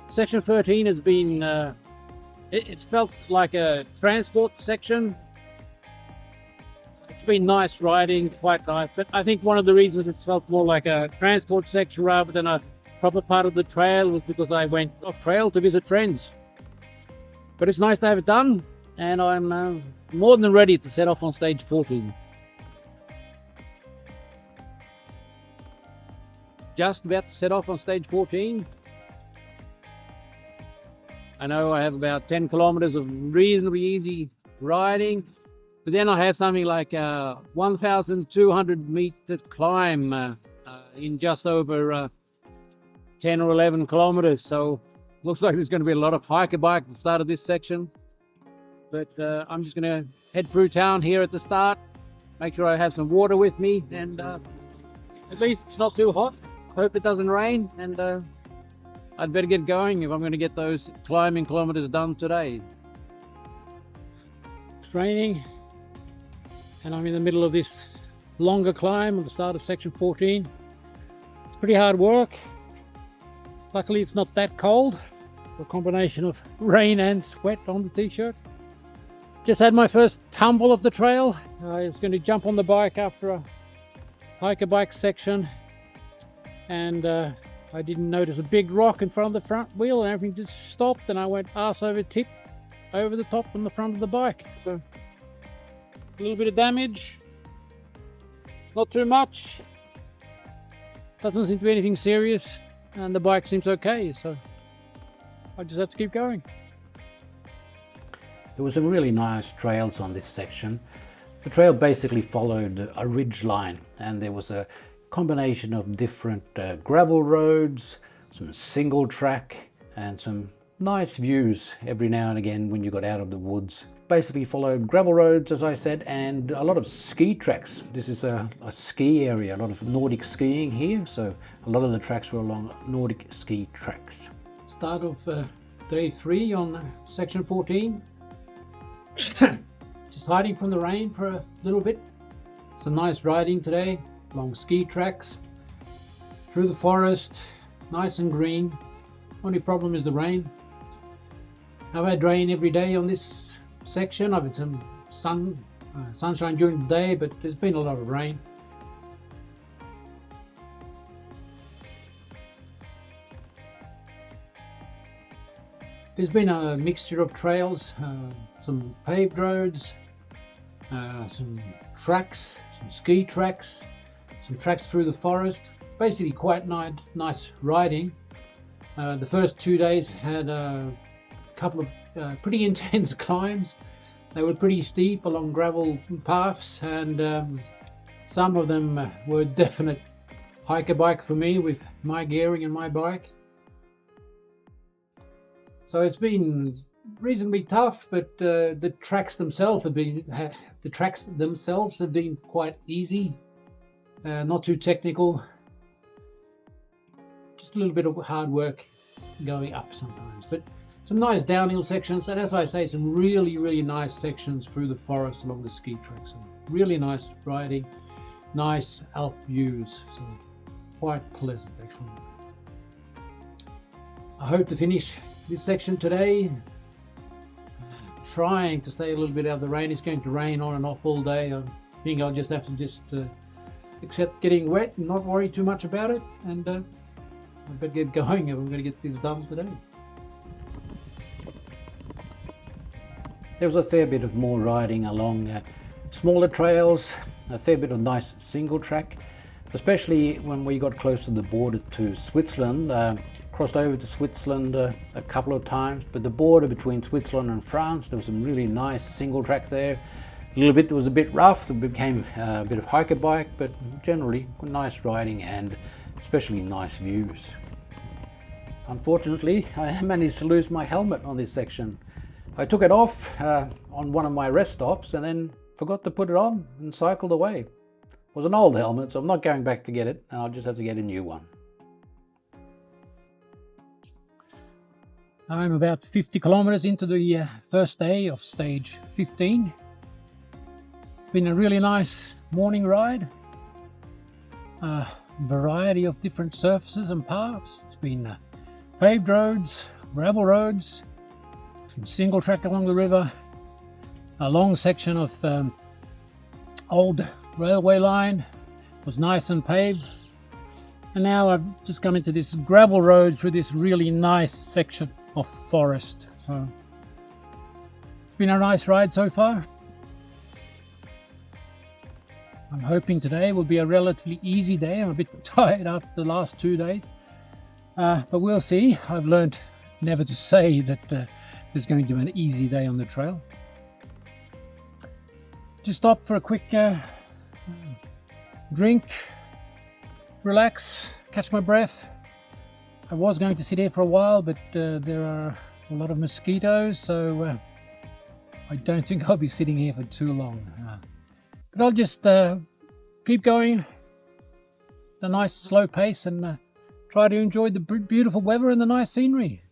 Section 13 has been it's felt like a transport section. It's been nice riding, quite nice, but I think one of the reasons it's felt more like a transport section rather than a proper part of the trail was because I went off trail to visit friends. But it's nice to have it done, and I'm more than ready to set off on stage 14. Just about to set off on stage 14. I know I have about 10 kilometers of reasonably easy riding, but then I have something like a 1,200 meter climb in just over 10 or 11 kilometers. So looks like there's going to be a lot of hiker bike at the start of this section. But I'm just going to head through town here at the start, make sure I have some water with me, and at least it's not too hot. Hope it doesn't rain, and I'd better get going if I'm going to get those climbing kilometers done today. It's raining, and I'm in the middle of this longer climb at the start of section 14. It's pretty hard work. Luckily it's not that cold. A combination of rain and sweat on the t-shirt. Just had my first tumble of the trail. I was going to jump on the bike after a hiker bike section, and I didn't notice a big rock in front of the front wheel, and everything just stopped, and I went arse over tip over the top on the front of the bike. So a little bit of damage, not too much, doesn't seem to be anything serious, and the bike seems okay, so I just have to keep going. There were some really nice trails on this section. The trail basically followed a ridge line, and there was a combination of different gravel roads, some single track, and some nice views every now and again when you got out of the woods. Basically followed gravel roads, as I said, and a lot of ski tracks. This is a ski area, a lot of Nordic skiing here, so a lot of the tracks were along Nordic ski tracks. Start of day 3 on section 14. Just hiding from the rain for a little bit. Some nice riding today along ski tracks, through the forest, nice and green. Only problem is the rain. I've had rain every day on this section. I've had some sunshine during the day, but there's been a lot of rain. There's been a mixture of trails, some paved roads, some tracks, some ski tracks, some tracks through the forest. Basically quite nice riding. The first 2 days had a couple of pretty intense climbs. They were pretty steep along gravel paths, and some of them were definite hiker bike for me with my gearing and my bike. So it's been reasonably tough, but the tracks themselves have been quite easy, not too technical. Just a little bit of hard work going up sometimes, but some nice downhill sections, and as I say, some really nice sections through the forest along the ski tracks. So really nice riding, nice Alp views, so quite pleasant actually. I hope to finish this section today, trying to stay a little bit out of the rain. It's going to rain on and off all day. I think I'll just have to accept getting wet and not worry too much about it, and I better get going if I'm going to get this done today. There was a fair bit of more riding along smaller trails, a fair bit of nice single track, especially when we got close to the border to Switzerland. Crossed over to Switzerland a couple of times, but the border between Switzerland and France, there was some really nice single track there. A little bit, it was a bit rough, it became a bit of hiker bike, but generally nice riding and especially nice views. Unfortunately, I managed to lose my helmet on this section. I took it off on one of my rest stops and then forgot to put it on and cycled away. It was an old helmet, so I'm not going back to get it, and I'll just have to get a new one. I'm about 50 kilometers into the first day of stage 15. Been a really nice morning ride. Variety of different surfaces and paths. It's been paved roads, gravel roads, some single track along the river, a long section of old railway line was nice and paved, and now I've just come into this gravel road through this really nice section of forest. So it's been a nice ride so far. I'm hoping today will be a relatively easy day. I'm a bit tired after the last 2 days, but we'll see. I've learned never to say that there's going to be an easy day on the trail. Just stop for a quick drink, relax, catch my breath. I was going to sit here for a while, but there are a lot of mosquitoes, so I don't think I'll be sitting here for too long. But I'll just keep going at a nice slow pace and try to enjoy the beautiful weather and the nice scenery.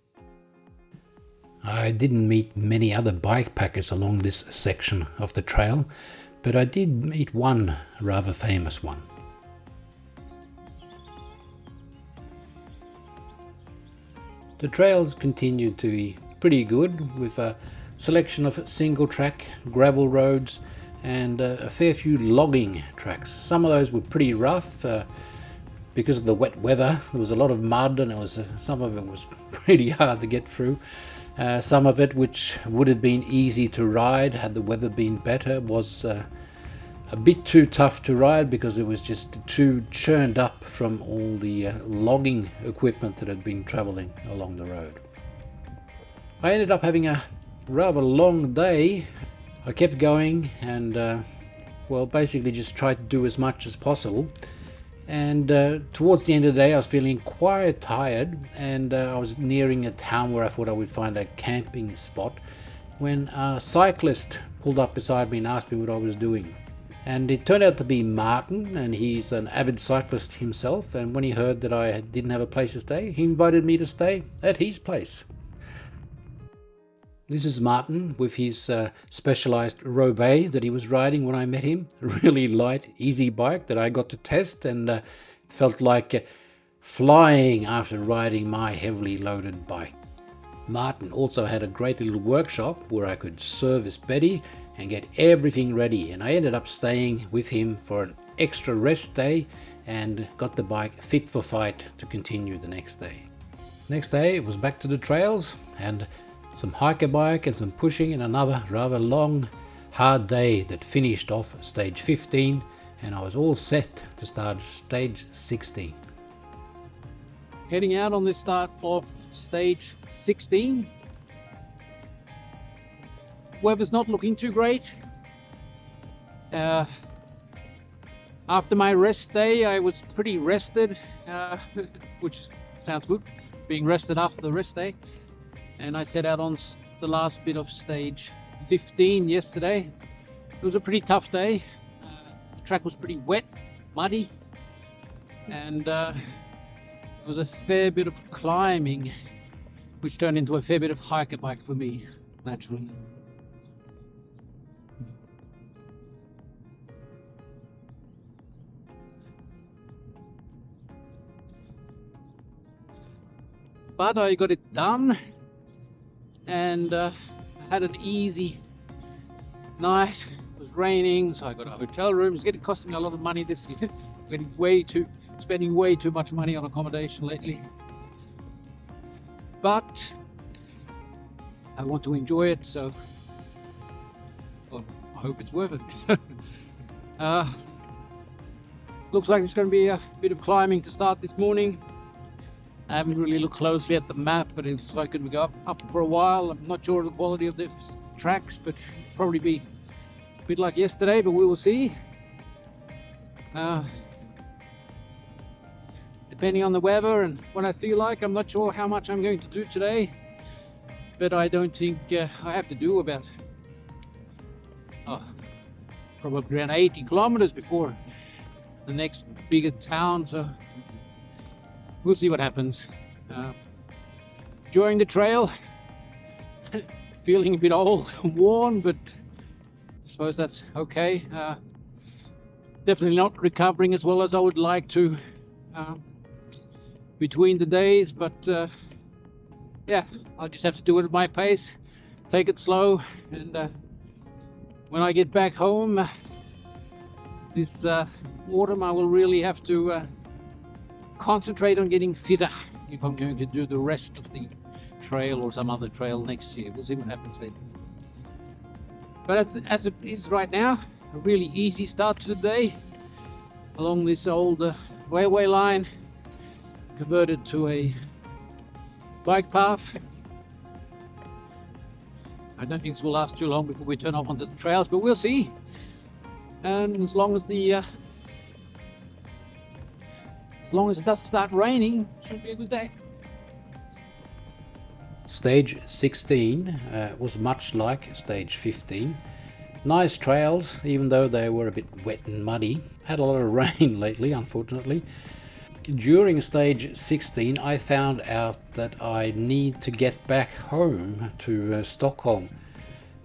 I didn't meet many other bikepackers along this section of the trail, but I did meet one rather famous one. The trails continued to be pretty good, with a selection of single track gravel roads and a fair few logging tracks. Some of those were pretty rough because of the wet weather. There was a lot of mud, and some of it was pretty hard to get through. Some of it, which would have been easy to ride had the weather been better, was a bit too tough to ride because it was just too churned up from all the logging equipment that had been travelling along the road. I ended up having a rather long day. I kept going and well, basically just tried to do as much as possible. And towards the end of the day I was feeling quite tired, and I was nearing a town where I thought I would find a camping spot when a cyclist pulled up beside me and asked me what I was doing. And it turned out to be Martin, and he's an avid cyclist himself, and when he heard that I didn't have a place to stay, he invited me to stay at his place. This is Martin with his specialized Roubaix that he was riding when I met him. A really light, easy bike that I got to test, and it felt like flying after riding my heavily loaded bike. Martin also had a great little workshop where I could service Betty and get everything ready, and I ended up staying with him for an extra rest day and got the bike fit for fight to continue the next day. Next day it was back to the trails and some hiker bike and some pushing, and another rather long, hard day that finished off stage 15, and I was all set to start stage 16. Heading out on the start of stage 16. Weather's not looking too great. After my rest day, I was pretty rested, which sounds good, being rested after the rest day. And I set out on the last bit of stage 15 yesterday. It was a pretty tough day. The track was pretty wet, muddy, and there was a fair bit of climbing, which turned into a fair bit of hiker bike for me, naturally. But I got it done, and had an easy night. It was raining, so I got a hotel room. It's costing me a lot of money this year. Spending way too much money on accommodation lately. But I want to enjoy it, so well, I hope it's worth it. Looks like there's going to be a bit of climbing to start this morning. I haven't really looked closely at the map, but it looks like it would go up for a while. I'm not sure of the quality of the tracks, but probably be a bit like yesterday, but we will see. Depending on the weather and what I feel like, I'm not sure how much I'm going to do today, but I don't think I have to do about probably around 80 kilometers before the next bigger town, so we'll see what happens. Enjoying the trail, feeling a bit old and worn, but I suppose that's okay. Definitely not recovering as well as I would like to between the days, but yeah, I'll just have to do it at my pace, take it slow, and when I get back home this autumn, I will really have to concentrate on getting fitter if I'm going to do the rest of the trail or some other trail next year. We'll see what happens then. But as it is right now, a really easy start to the day along this old railway line, converted to a bike path. I don't think this will last too long before we turn off onto the trails, but we'll see. And as long as it doesn't start raining, it should be a good day. Stage 16 was much like stage 15. Nice trails, even though they were a bit wet and muddy. Had a lot of rain lately, unfortunately. During stage 16, I found out that I need to get back home to Stockholm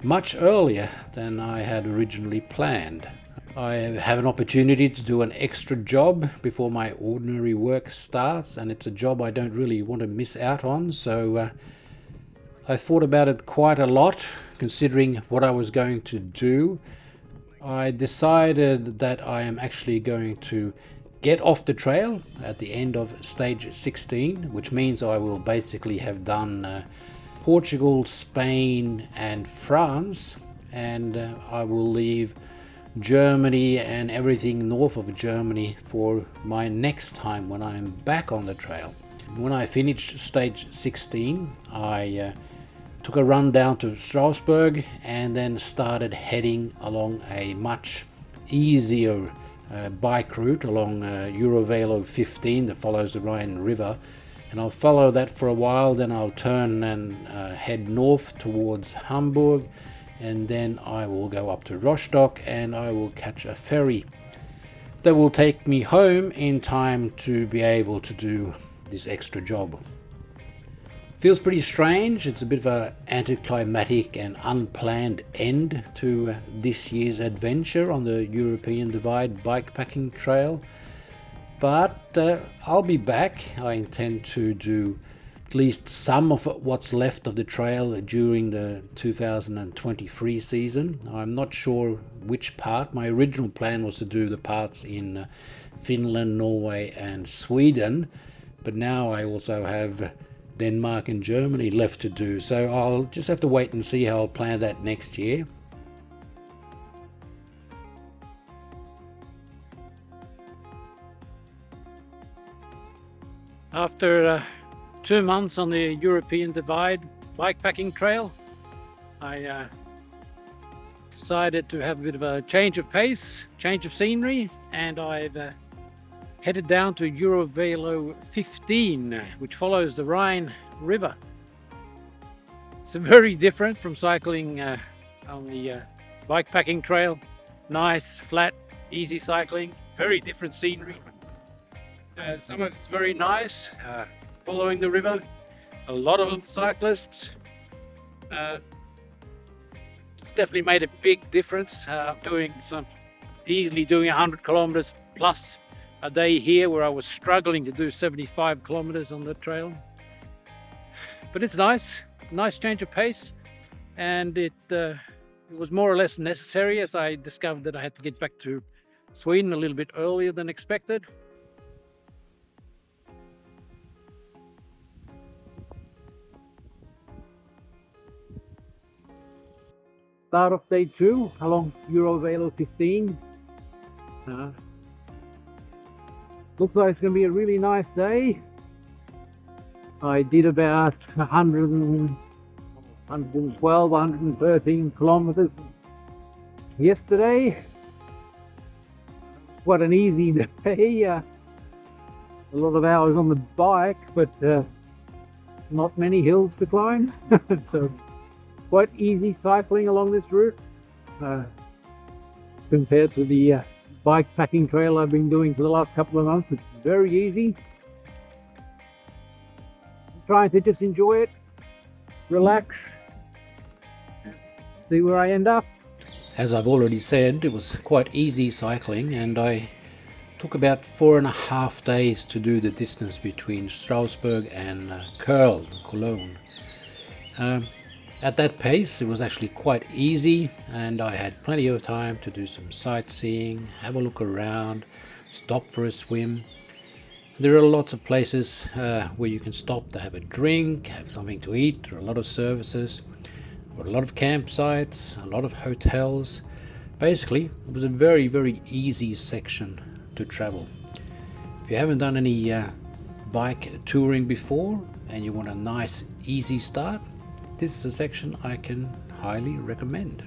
much earlier than I had originally planned. I have an opportunity to do an extra job before my ordinary work starts, and it's a job I don't really want to miss out on, so I thought about it quite a lot, considering what I was going to do. I decided that I am actually going to get off the trail at the end of stage 16, which means I will basically have done Portugal, Spain and France, and I will leave Germany and everything north of Germany for my next time when I'm back on the trail. When I finished stage 16, I took a run down to Strasbourg and then started heading along a much easier bike route along Eurovelo 15 that follows the Rhine River, and I'll follow that for a while. Then I'll turn and head north towards Hamburg, and then I will go up to Rostock and I will catch a ferry that will take me home in time to be able to do this extra job. Feels pretty strange. It's a bit of an anticlimactic and unplanned end to this year's adventure on the European Divide Bikepacking Trail. But I'll be back. I intend to do at least some of what's left of the trail during the 2023 season. I'm not sure which part. My original plan was to do the parts in Finland, Norway and Sweden, but now I also have Denmark and Germany left to do, so I'll just have to wait and see how I'll plan that next year. After 2 months on the European Divide Bikepacking Trail, I decided to have a bit of a change of pace, change of scenery, and I've headed down to Eurovelo 15, which follows the Rhine River. It's very different from cycling on the bikepacking trail. Nice, flat, easy cycling, very different scenery. Some of it's very nice, following the river. A lot of cyclists. It's definitely made a big difference. Easily doing 100 kilometers plus a day here, where I was struggling to do 75 kilometers on the trail. But it's nice change of pace, and it was more or less necessary, as I discovered that I had to get back to Sweden a little bit earlier than expected. Start of day 2 along Eurovelo 15. Looks like it's going to be a really nice day. I did about 112, 113 kilometers yesterday. What an easy day. A lot of hours on the bike, but not many hills to climb. So quite easy cycling along this route compared to the bikepacking trail I've been doing for the last couple of months. It's very easy. I'm trying to just enjoy it, relax, see where I end up. As I've already said, it was quite easy cycling, and I took about 4.5 days to do the distance between Strasbourg and Cologne. At that pace it was actually quite easy, and I had plenty of time to do some sightseeing, have a look around, stop for a swim. There are lots of places where you can stop to have a drink, have something to eat. There are a lot of services, a lot of campsites, a lot of hotels. Basically, it was a very, very easy section to travel. If you haven't done any bike touring before and you want a nice, easy start, this is a section I can highly recommend.